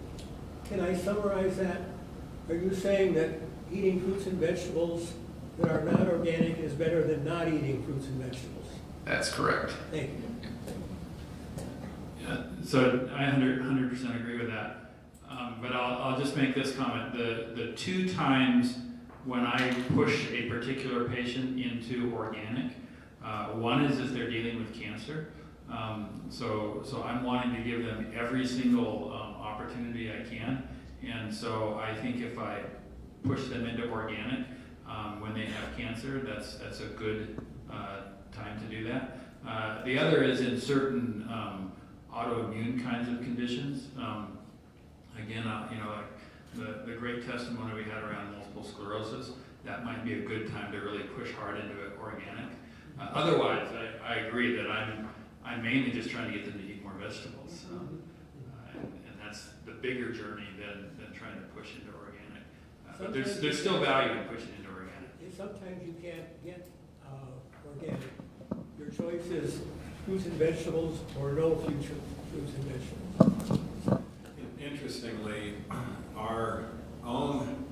Can I summarize that? Are you saying that eating fruits and vegetables that are not organic is better than not eating fruits and vegetables? That's correct. Thank you. Yeah, so I 100% agree with that. But I'll just make this comment. The two times when I push a particular patient into organic, one is if they're dealing with cancer. So I'm wanting to give them every single opportunity I can. And so I think if I push them into organic when they have cancer, that's a good time to do that. The other is in certain autoimmune kinds of conditions. Again, like the great testimony we had around multiple sclerosis, that might be a good time to really push hard into it organic. Otherwise, I agree that I'm mainly just trying to get them to eat more vegetables. And that's the bigger journey than trying to push into organic. But there's still value in pushing into organic. Sometimes you can't get organic. Your choice is fruits and vegetables or no future fruits and vegetables. Interestingly, our own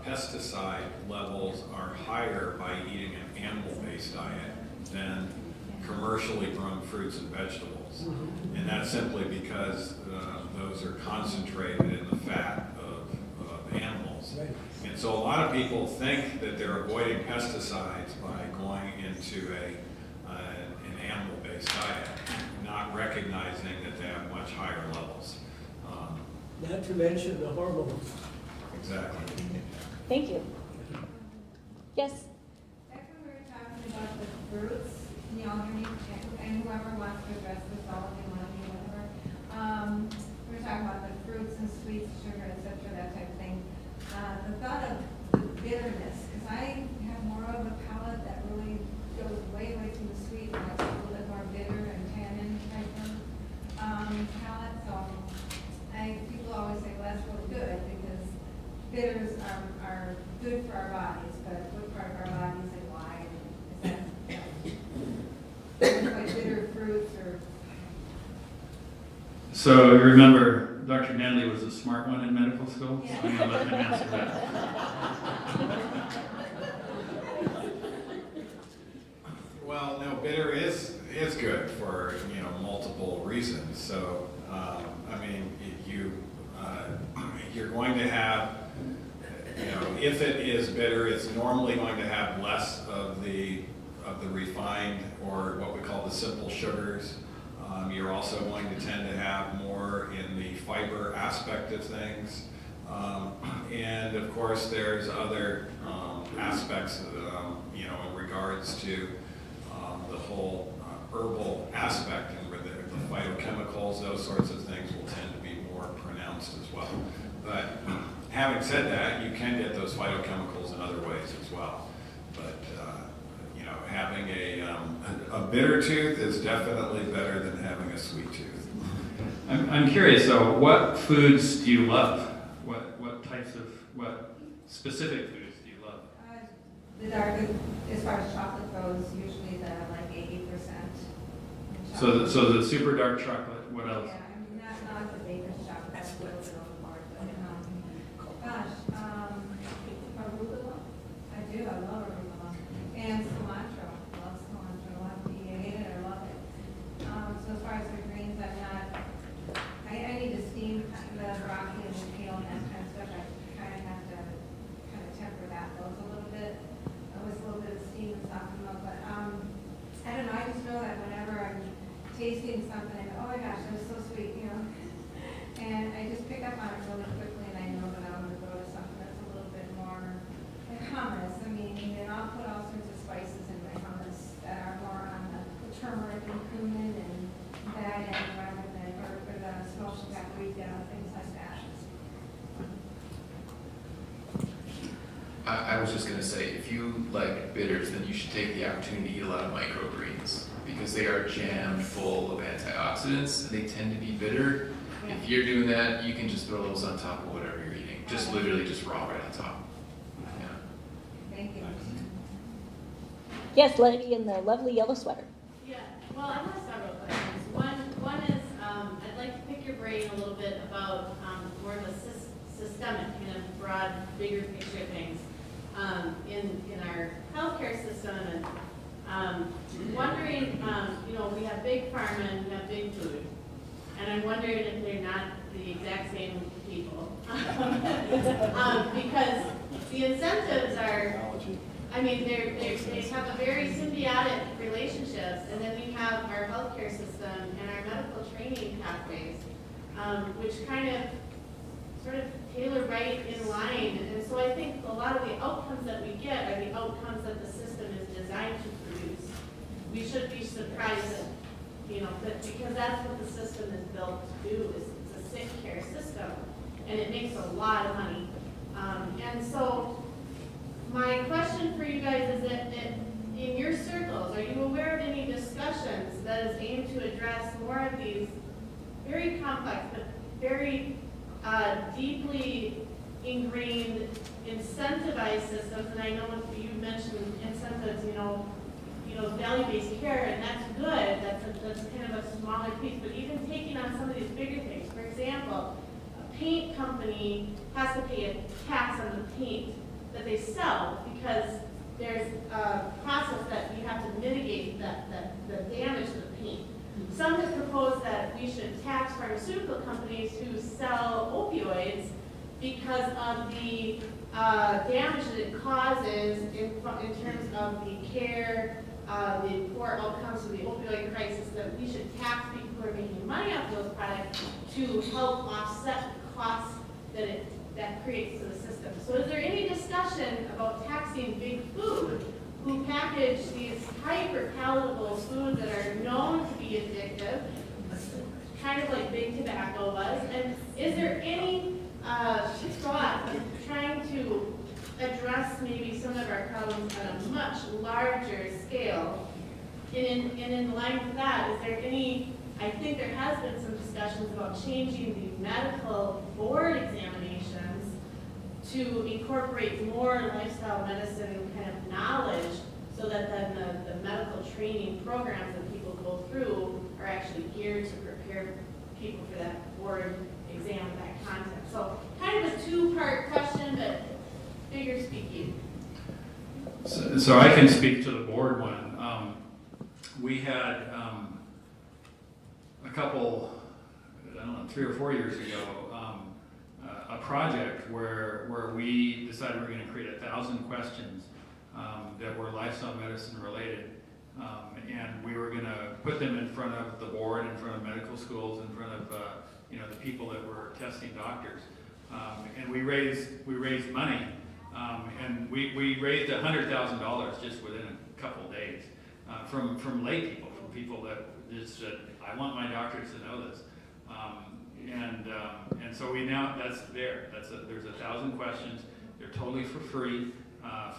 pesticide levels are higher by eating an animal-based diet than commercially grown fruits and vegetables. And that's simply because those are concentrated in the fat of animals. And so a lot of people think that they're avoiding pesticides by going into an animal-based diet, not recognizing that they have much higher levels. Not to mention the hormones. Exactly. Thank you. Yes? Back when we were talking about the fruits, and whoever wants to address this, all of you want to be whatever. We were talking about the fruits and sweets, sugar, etc., that type of thing. The thought of the bitterness, because I have more of a palate that really goes way to the sweet, and it's a little bit more bitter and tannin type of palate. So people always say, well, that's really good because bitters are good for our bodies, but what part of our bodies and why? Is that like bitter fruits or? So you remember, Dr. Nedley was a smart one in medical school, so I'm going to let him answer that. Well, no, bitter is good for multiple reasons. So, I mean, you if it is bitter, it's normally going to have less of the refined, or what we call the simple sugars. You're also going to tend to have more in the fiber aspect of things. And of course, there's other aspects, you know, in regards to the whole herbal aspect, and where the phytochemicals, those sorts of things will tend to be more pronounced as well. But having said that, you can get those phytochemicals in other ways as well. But you know, having a bitter tooth is definitely better than having a sweet tooth. I'm curious though, what foods do you love? What types of, what specific foods do you love? The dark, as far as chocolate goes, usually the like 80%. So the super dark chocolate, what else? Yeah, I mean, not the baker's chocolate, that's a little bit overboard, but, gosh, arugula, I do, I love arugula. And cilantro, love cilantro, I hate it or love it. So as far as the greens, I'm not, I need to steam the broccoli and the kale and that kind of stuff. I kind of have to kind of temper those a little bit. With a little bit of steam and soften them up. But I don't know, I just know that whenever I'm tasting something, I go, oh my gosh, that was so sweet, you know. And I just pick up on it really quickly, and I know that I'm going to go to something that's a little bit more like hummus. I mean, and I'll put all sorts of spices in my hummus that are more on the turmeric and cumin and that end rather than, or the smoked paprika, things like that. I was just gonna say, if you like bitters, then you should take the opportunity to eat a lot of microgreens, because they are jammed full of antioxidants, and they tend to be bitter. If you're doing that, you can just throw those on top of whatever you're eating. Just literally just raw right on top. Yeah. Thank you. Yes, lady in the lovely yellow sweater. Yeah, well, I have several questions. One is, I'd like to pick your brain a little bit about more of a systemic, kind of broad, bigger picture things in our healthcare system. And wondering, you know, we have big pharma and we have big food. And I'm wondering if they're not the exact same people. Because the incentives are, I mean, they have a very symbiotic relationships, and then we have our healthcare system and our medical training pathways, which kind of sort of tailor right in line. And so I think a lot of the outcomes that we get are the outcomes that the system is designed to produce. We should be surprised that, you know, that because that's what the system is built to do, is it's a sick care system, and it makes a lot of money. And so my question for you guys is that in your circles, are you aware of any discussions that is aimed to address more of these very complex but very deeply ingrained incentivized systems? And I know you mentioned incentives, you know, value-based care, and that's good. That's kind of a smaller piece. But even taking on some of these bigger things, for example, a paint company has to pay a tax on the paint that they sell, because there's a process that you have to mitigate the damage to the paint. Some have proposed that we should tax pharmaceutical companies who sell opioids because of the damage that it causes in terms of the care, the poor outcomes of the opioid crisis, that we should tax people who are making money off those products to help offset the costs that creates to the system. So is there any discussion about taxing big food, who package these hyper-palatable foods that are known to be addictive, kind of like big tobacco was? And is there any thought in trying to address maybe some of our problems on a much larger scale? And in line with that, is there any, I think there has been some discussions about changing the medical board examinations to incorporate more lifestyle medicine kind of knowledge, so that then the medical training programs that people go through are actually geared to prepare people for that board exam with that content. So kind of a two-part question, but figure speaking. So I can speak to the board one. We had a couple, I don't know, 3 or 4 years ago, a project where we decided we were going to create 1,000 questions that were lifestyle medicine related. And we were going to put them in front of the board, in front of medical schools, in front of the people that were testing doctors. And we raised money, and we raised $100,000 just within a couple of days from lay people, from people that just said, I want my doctors to know this. And so that's there. There's 1,000 questions. They're totally for free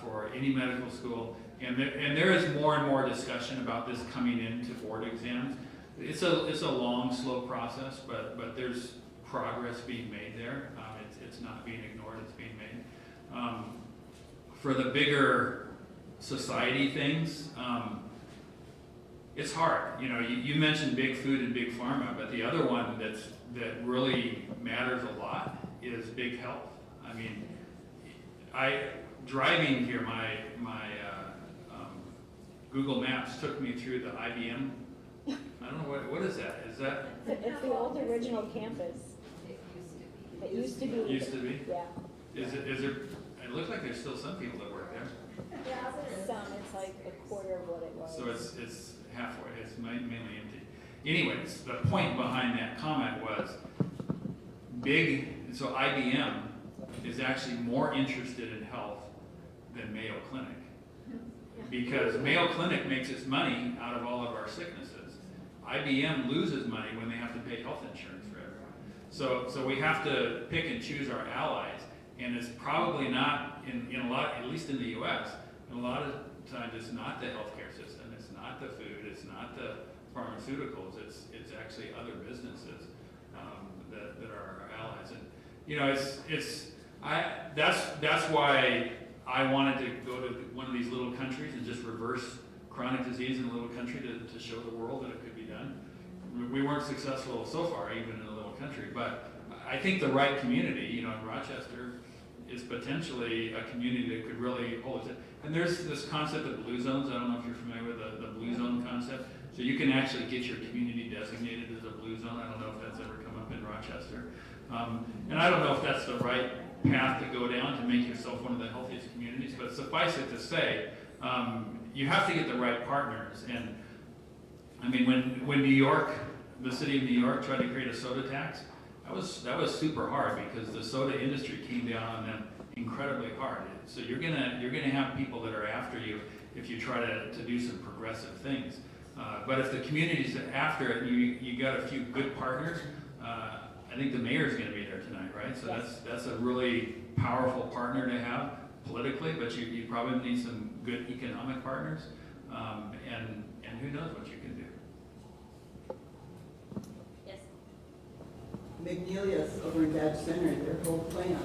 for any medical school. And there is more and more discussion about this coming into board exams. It's a long, slow process, but there's progress being made there. It's not being ignored, it's being made. For the bigger society things, it's hard. You mentioned big food and big pharma, but the other one that really matters a lot is big health. I mean, driving here, my Google Maps took me through the IBM. I don't know what is that? Is that? It's the old original campus. It used to be. Used to be? Yeah. Is there? It looks like there's still some people that work there. It's like a quarter of what it was. So it's halfway. It's mainly empty. Anyways, the point behind that comment was so IBM is actually more interested in health than Mayo Clinic. Because Mayo Clinic makes its money out of all of our sicknesses. IBM loses money when they have to pay health insurance for everyone. So we have to pick and choose our allies, and it's probably not in a lot, at least in the U.S. And a lot of times it's not the healthcare system, it's not the food, it's not the pharmaceuticals, it's actually other businesses that are our allies. And that's why I wanted to go to one of these little countries and just reverse chronic disease in a little country to show the world that it could be done. We weren't successful so far, even in a little country, but I think the right community, in Rochester, is potentially a community that could really hold it. And there's this concept of blue zones. I don't know if you're familiar with the blue zone concept. So you can actually get your community designated as a blue zone. I don't know if that's ever come up in Rochester. And I don't know if that's the right path to go down to make yourself one of the healthiest communities, but suffice it to say, you have to get the right partners. And I mean, when New York, the city of New York, tried to create a soda tax, that was super hard because the soda industry came down on them incredibly hard. So you're gonna have people that are after you if you try to do some progressive things. But if the community's after it, and you got a few good partners, I think the mayor's going to be there tonight, right? So that's a really powerful partner to have politically, but you probably need some good economic partners, and who knows what you can do. Yes. McNeelius over in Dodge Center, their whole plant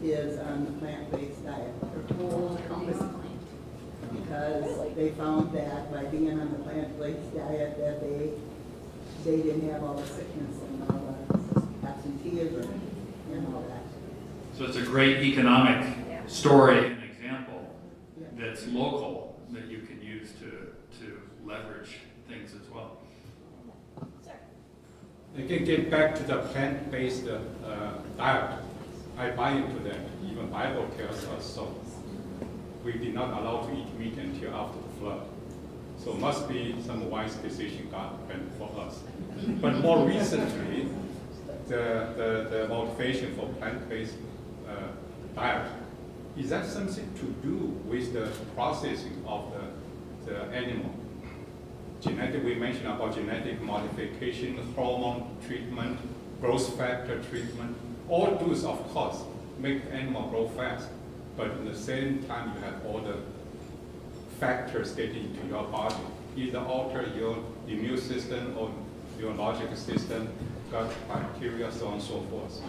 is on the plant-based diet. Their whole company. Because they found that by being on the plant-based diet that they didn't have all the sickness and all the absenteeism and all that. So it's a great economic story and example that's local that you can use to leverage things as well. You can get back to the plant-based diet. I buy into that. Even Bible tells us so. We did not allow to eat meat until after the flood. So must be some wise decision God went for us. But more recently, the motivation for plant-based diet, is that something to do with the processing of the animal? We mentioned about genetic modification, hormone treatment, growth factor treatment. All those, of course, make the animal grow fast. But at the same time, you have all the factors getting into your body, either alter your immune system or your logical system, gut bacteria, so on and so forth.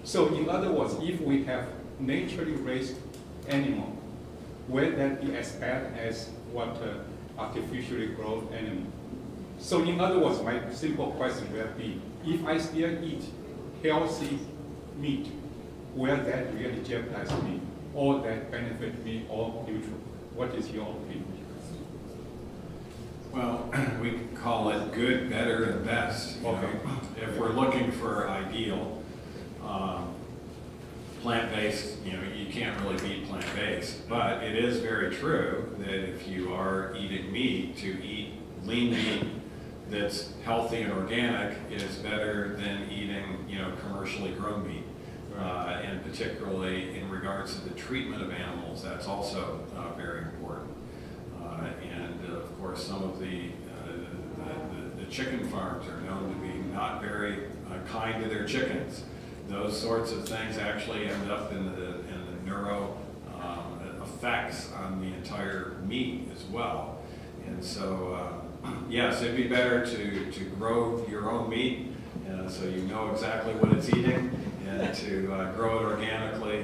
So in other words, if we have naturally raised animal, will that be as bad as what artificially grown animal? So in other words, my simple question will be, if I still eat healthy meat, will that really jeopardize me? Or that benefit me, or neutral? What is your opinion? Well, we can call it good, better, and best. Okay. If we're looking for ideal, plant-based, you can't really beat plant-based. But it is very true that if you are eating meat, to eat lean meat that's healthy and organic is better than eating, commercially grown meat. And particularly in regards to the treatment of animals, that's also very important. And of course, some of the chicken farms are known to be not very kind to their chickens. Those sorts of things actually end up in the neuro effects on the entire meat as well. And so, yes, it'd be better to grow your own meat so you know exactly what it's eating, and to grow it organically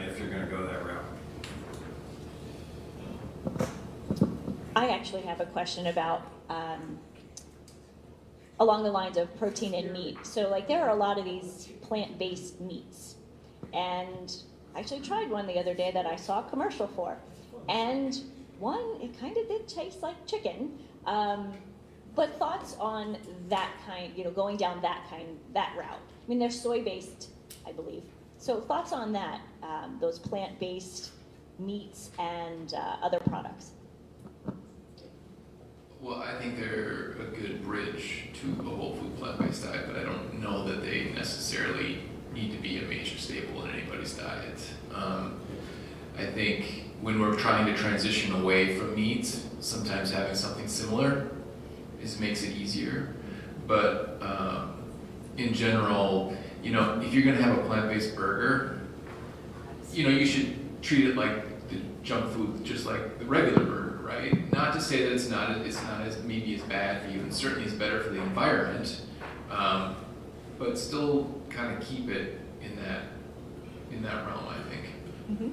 if you're going to go that route. I actually have a question about along the lines of protein and meat. So like there are a lot of these plant-based meats, and I actually tried one the other day that I saw a commercial for, and one, it kind of did taste like chicken. But thoughts on that kind, going down that route. I mean, they're soy-based, I believe. So thoughts on that, those plant-based meats and other products. Well, I think they're a good bridge to a whole food plant-based diet, but I don't know that they necessarily need to be a major staple in anybody's diet. I think when we're trying to transition away from meat, sometimes having something similar makes it easier. But in general, if you're gonna have a plant-based burger, you should treat it like the junk food, just like the regular burger, right? Not to say that it's not as maybe as bad for you, and certainly is better for the environment, but still kind of keep it in that realm, I think. Mm-hmm.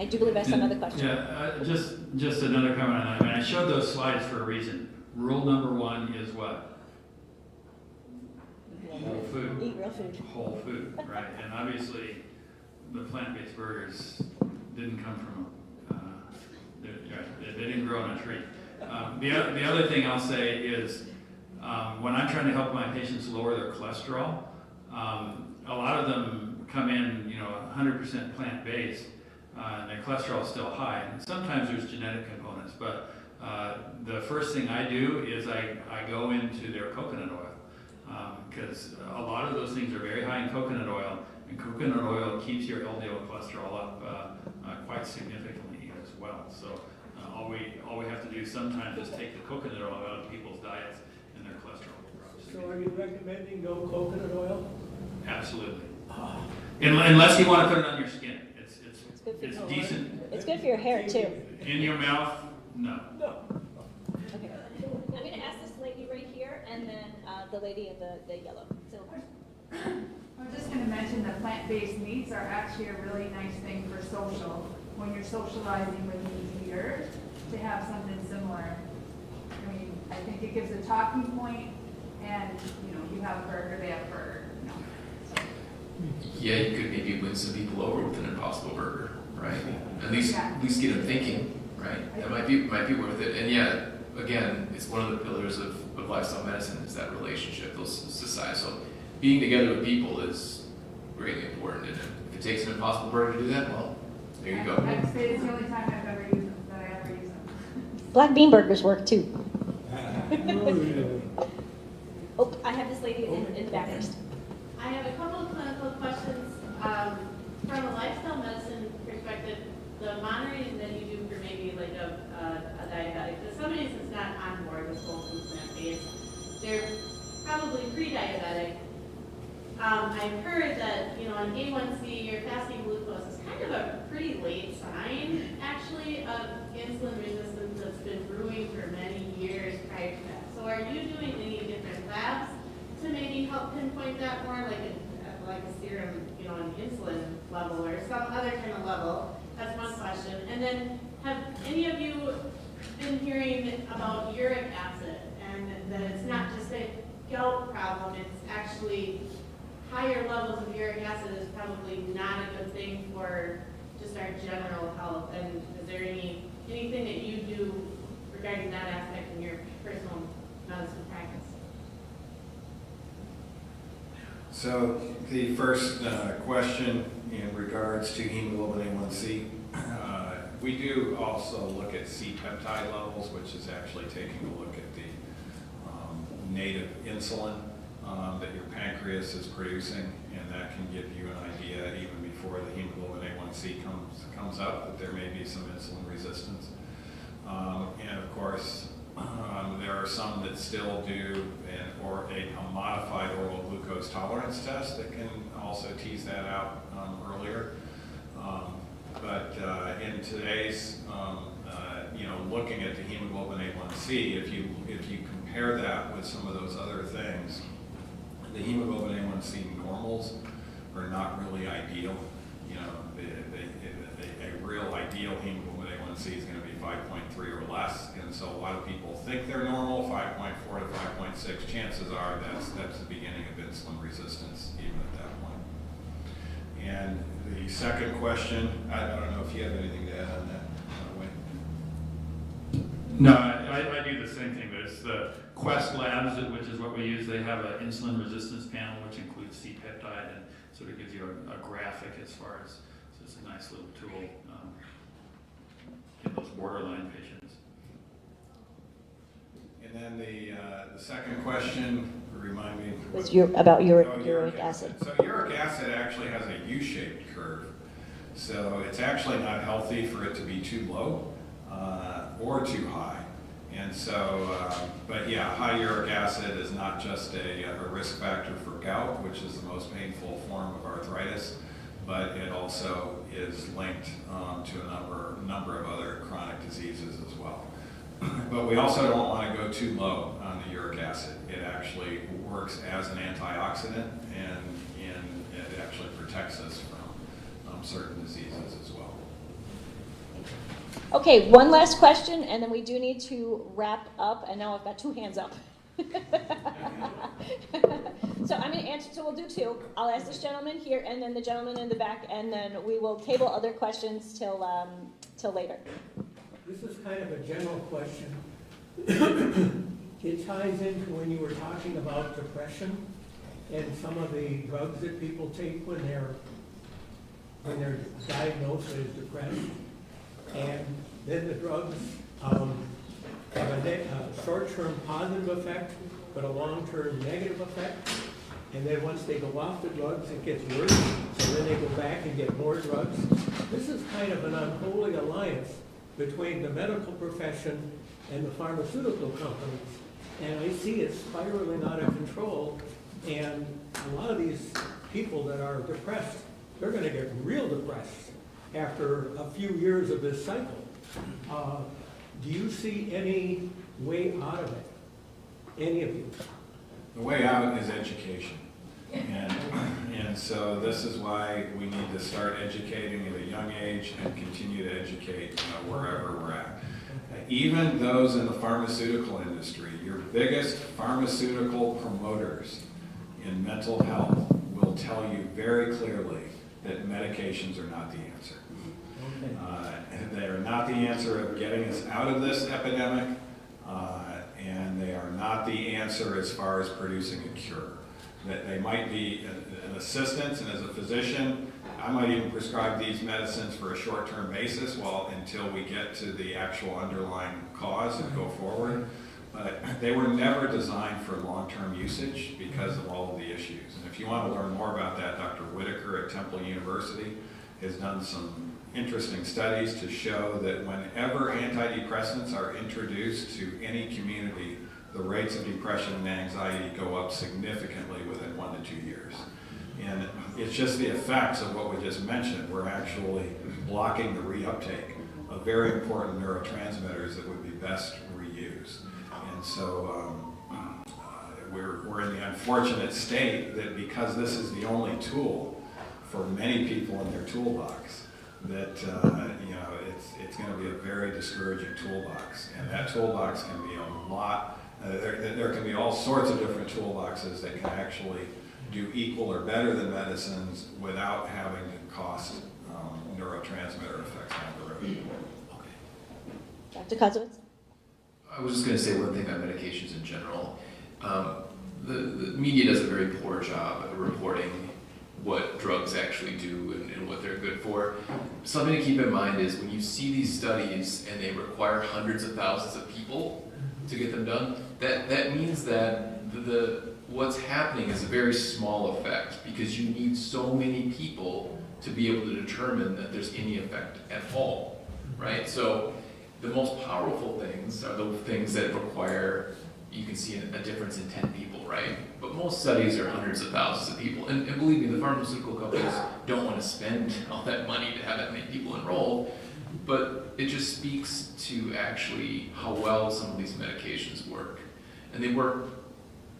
I do believe I have another question. Yeah, just another comment on that. I mean, I showed those slides for a reason. Rule number 1 is what? Whole food. Eat real food. Whole food, right? And obviously, the plant-based burgers didn't come from they didn't grow on a tree. The other thing I'll say is when I'm trying to help my patients lower their cholesterol, a lot of them come in, 100% plant-based, and their cholesterol is still high. And sometimes there's genetic components, but the first thing I do is I go into their coconut oil, because a lot of those things are very high in coconut oil, and coconut oil keeps your LDL cholesterol up quite significantly as well. So all we have to do sometimes is take the coconut oil out of people's diets, and their cholesterol drops. So are you recommending no coconut oil? Absolutely. Unless you want to put it on your skin. It's good decent. It's good for your hair too. In your mouth, no. No. Okay. I'm going to ask this lady right here, and then the lady in the yellow. So. I was just going to mention that plant-based meats are actually a really nice thing for social. When you're socializing with meat eaters, to have something similar. I mean, I think it gives a talking point, and you have a burger, they have a burger. Yeah, you could maybe win some people over with an Impossible Burger, right? At least get them thinking, right? That might be worth it. And yeah, again, it's one of the pillars of lifestyle medicine is that relationship, those society. So being together with people is really important. And if it takes an Impossible Burger to do that, well, there you go. I'd say it's the only time I've ever used them, that I ever use them. Black bean burgers work too. Oh, I have this lady in the back first. I have a couple of clinical questions. From a lifestyle medicine perspective, the monitoring that you do for maybe like a diabetic, if somebody that's not on board with whole food plant-based, they're probably pre-diabetic. I've heard that, on A1C, your fasting glucose is kind of a pretty late sign, actually, of insulin resistance that's been brewing for many years prior to that. So are you doing any different labs to maybe help pinpoint that more, like a serum, an insulin level or some other kind of level? That's one question. And then, have any of you been hearing about uric acid, and that it's not just a gout problem, it's actually higher levels of uric acid is probably not a good thing for just our general health? And is there anything that you do regarding that aspect in your personal medicine practice? So the first question in regards to hemoglobin A1C, we do also look at C-peptide levels, which is actually taking a look at the native insulin that your pancreas is producing, and that can give you an idea even before the hemoglobin A1C comes up that there may be some insulin resistance. And of course, there are some that still do a modified oral glucose tolerance test that can also tease that out earlier. But in today's, looking at the hemoglobin A1C, if you compare that with some of those other things, the hemoglobin A1C normals are not really ideal. You know, a real ideal hemoglobin A1C is going to be 5.3 or less, and so a lot of people think they're normal. 5.4 to 5.6, chances are that's the beginning of insulin resistance even at that point. And the second question, I don't know if you have anything to add on that. No, I do the same thing. There's the Quest Labs, which is what we use. They have an insulin resistance panel, which includes C-peptide, and sort of gives you a graphic as far as, so it's a nice little tool in those borderline patients. And then the second question, remind me. Was about uric acid. So uric acid actually has a U-shaped curve. So it's actually not healthy for it to be too low or too high. And so, but yeah, high uric acid is not just a risk factor for gout, which is the most painful form of arthritis, but it also is linked to a number of other chronic diseases as well. But we also don't want to go too low on the uric acid. It actually works as an antioxidant, and it actually protects us from certain diseases as well. Okay, one last question, and then we do need to wrap up. And now I've got two hands up. So I'm going to answer. So we'll do two. I'll ask this gentleman here, and then the gentleman in the back, and then we will table other questions till later. This is kind of a general question. It ties into when you were talking about depression and some of the drugs that people take when they're diagnosed as depressed. And then the drugs have a short-term positive effect, but a long-term negative effect. And then once they go off the drugs, it gets worse. So then they go back and get more drugs. This is kind of an unholy alliance between the medical profession and the pharmaceutical companies. And I see it spiraling out of control. And a lot of these people that are depressed, they're going to get real depressed after a few years of this cycle. Do you see any way out of it? Any of you? The way out is education. And so this is why we need to start educating at a young age and continue to educate wherever we're at. Even those in the pharmaceutical industry, your biggest pharmaceutical promoters in mental health will tell you very clearly that medications are not the answer. They are not the answer of getting us out of this epidemic, and they are not the answer as far as producing a cure. That they might be an assistance, and as a physician, I might even prescribe these medicines for a short-term basis until we get to the actual underlying cause and go forward. But they were never designed for long-term usage because of all of the issues. And if you want to learn more about that, Dr. Whitaker at Temple University has done some interesting studies to show that whenever antidepressants are introduced to any community, the rates of depression and anxiety go up significantly within 1 to 2 years. And it's just the effects of what we just mentioned. We're actually blocking the reuptake of very important neurotransmitters that would be best reused. And so we're in the unfortunate state that because this is the only tool for many people in their toolbox, that it's going to be a very discouraging toolbox. And that toolbox can be a lot. There can be all sorts of different toolboxes that can actually do equal or better than medicines without having to cost neurotransmitter effects down the road. Dr. Kosowicz? I was just going to say one thing on medications in general. the media does a very poor job at reporting what drugs actually do and what they're good for. Something to keep in mind is when you see these studies and they require hundreds of thousands of people to get them done, that means that what's happening is a very small effect because you need so many people to be able to determine that there's any effect at all, right? So the most powerful things are the things that require, you can see a difference in 10 people, right? But most studies are hundreds of thousands of people. And believe me, the pharmaceutical companies don't want to spend all that money to have that many people enrolled, but it just speaks to actually how well some of these medications work. And they work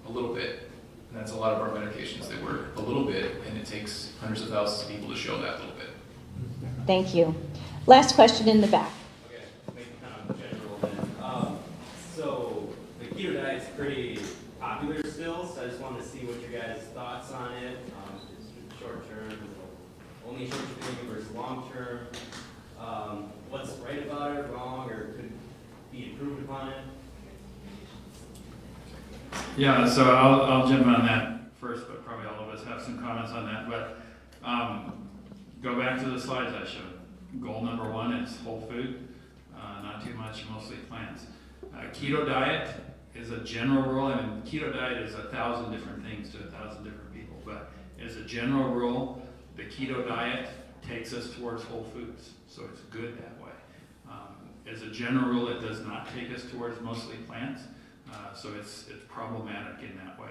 a little bit, and that's a lot of our medications. They work a little bit, and it takes hundreds of thousands of people to show that little bit. Thank you. Last question in the back. Okay, make it kind of general then. So the keto diet's pretty popular still, so I just wanted to see what your guys' thoughts on it. Short term, only short term versus long term. What's right about it, wrong, or could be improved upon it? Yeah, so I'll jump on that first, but probably all of us have some comments on that. But go back to the slides I showed. Goal number one is whole food, not too much, mostly plants. Keto diet is a general rule, and keto diet is 1,000 different things to 1,000 different people. But as a general rule, the keto diet takes us towards whole foods, so it's good that way. As a general rule, it does not take us towards mostly plants. So it's problematic in that way.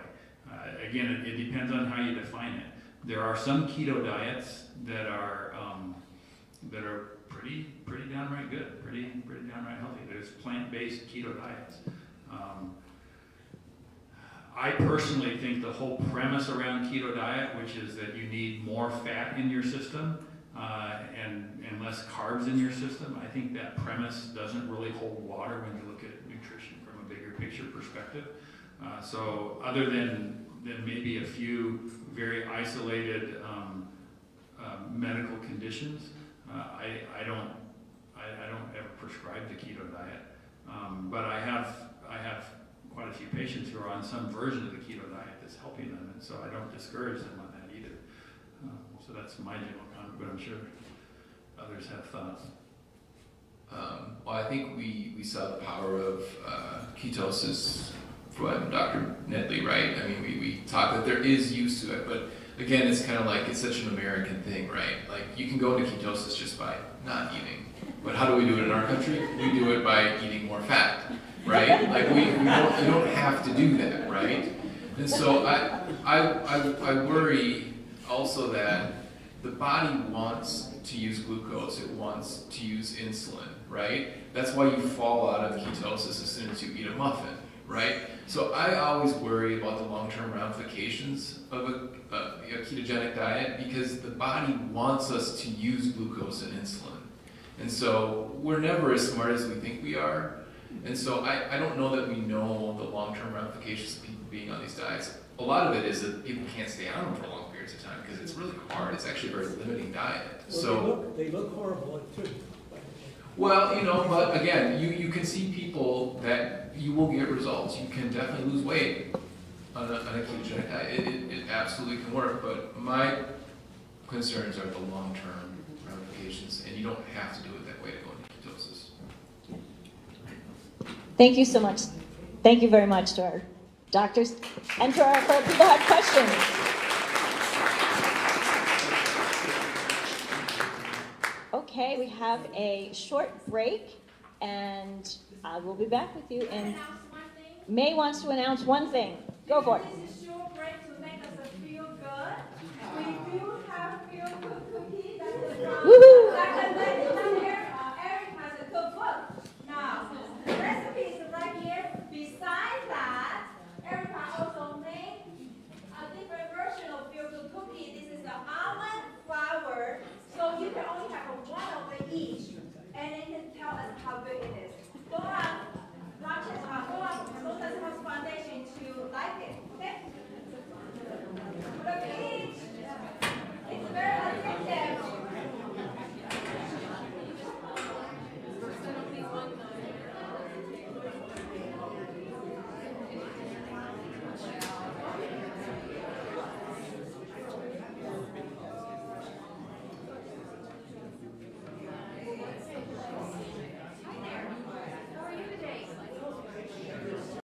Again, it depends on how you define it. There are some keto diets that are pretty downright good, pretty downright healthy. There's plant-based keto diets. I personally think the whole premise around keto diet, which is that you need more fat in your system and less carbs in your system, I think that premise doesn't really hold water when you look at nutrition from a bigger picture perspective. So other than maybe a few very isolated medical conditions, I don't ever prescribe the keto diet. But I have quite a few patients who are on some version of the keto diet that's helping them, and so I don't discourage them on that either. So that's my general comment, but I'm sure others have thoughts. Well, I think we saw the power of ketosis from Dr. Nedley, right? I mean, we talked that there is use to it, but again, it's kind of like, it's such an American thing, right? Like, you can go into ketosis just by not eating. But how do we do it in our country? We do it by eating more fat, right? Like, you don't have to do that, right? And so I worry also that the body wants to use glucose, it wants to use insulin, right? That's why you fall out of ketosis as soon as you eat a muffin, right? So I always worry about the long-term ramifications of a ketogenic diet because the body wants us to use glucose and insulin. And so we're never as smart as we think we are. And so I don't know that we know the long-term ramifications of people being on these diets. A lot of it is that people can't stay on them for long periods of time because it's really hard. It's actually a very limiting diet. Well, So they look horrible too. well, but again, you can see people that you will get results. You can definitely lose weight on a ketogenic diet. It absolutely can work, but my concerns are the long-term ramifications, and you don't have to do it that way to go into ketosis. Thank you so much. Thank you very much to our doctors and to our people who have questions. Okay, we have a short break, and I will be back with you. And May wants to announce one thing. Go for it. This is a short break to make us feel good. We do have feel good cookies. Woohoo! Eric has a cookbook. Now, the recipe is right here. Besides that, Eric also made a different version of feel good cookie. This is the almond flour, so you can only have one of each, and it can tell us how good it is. Go out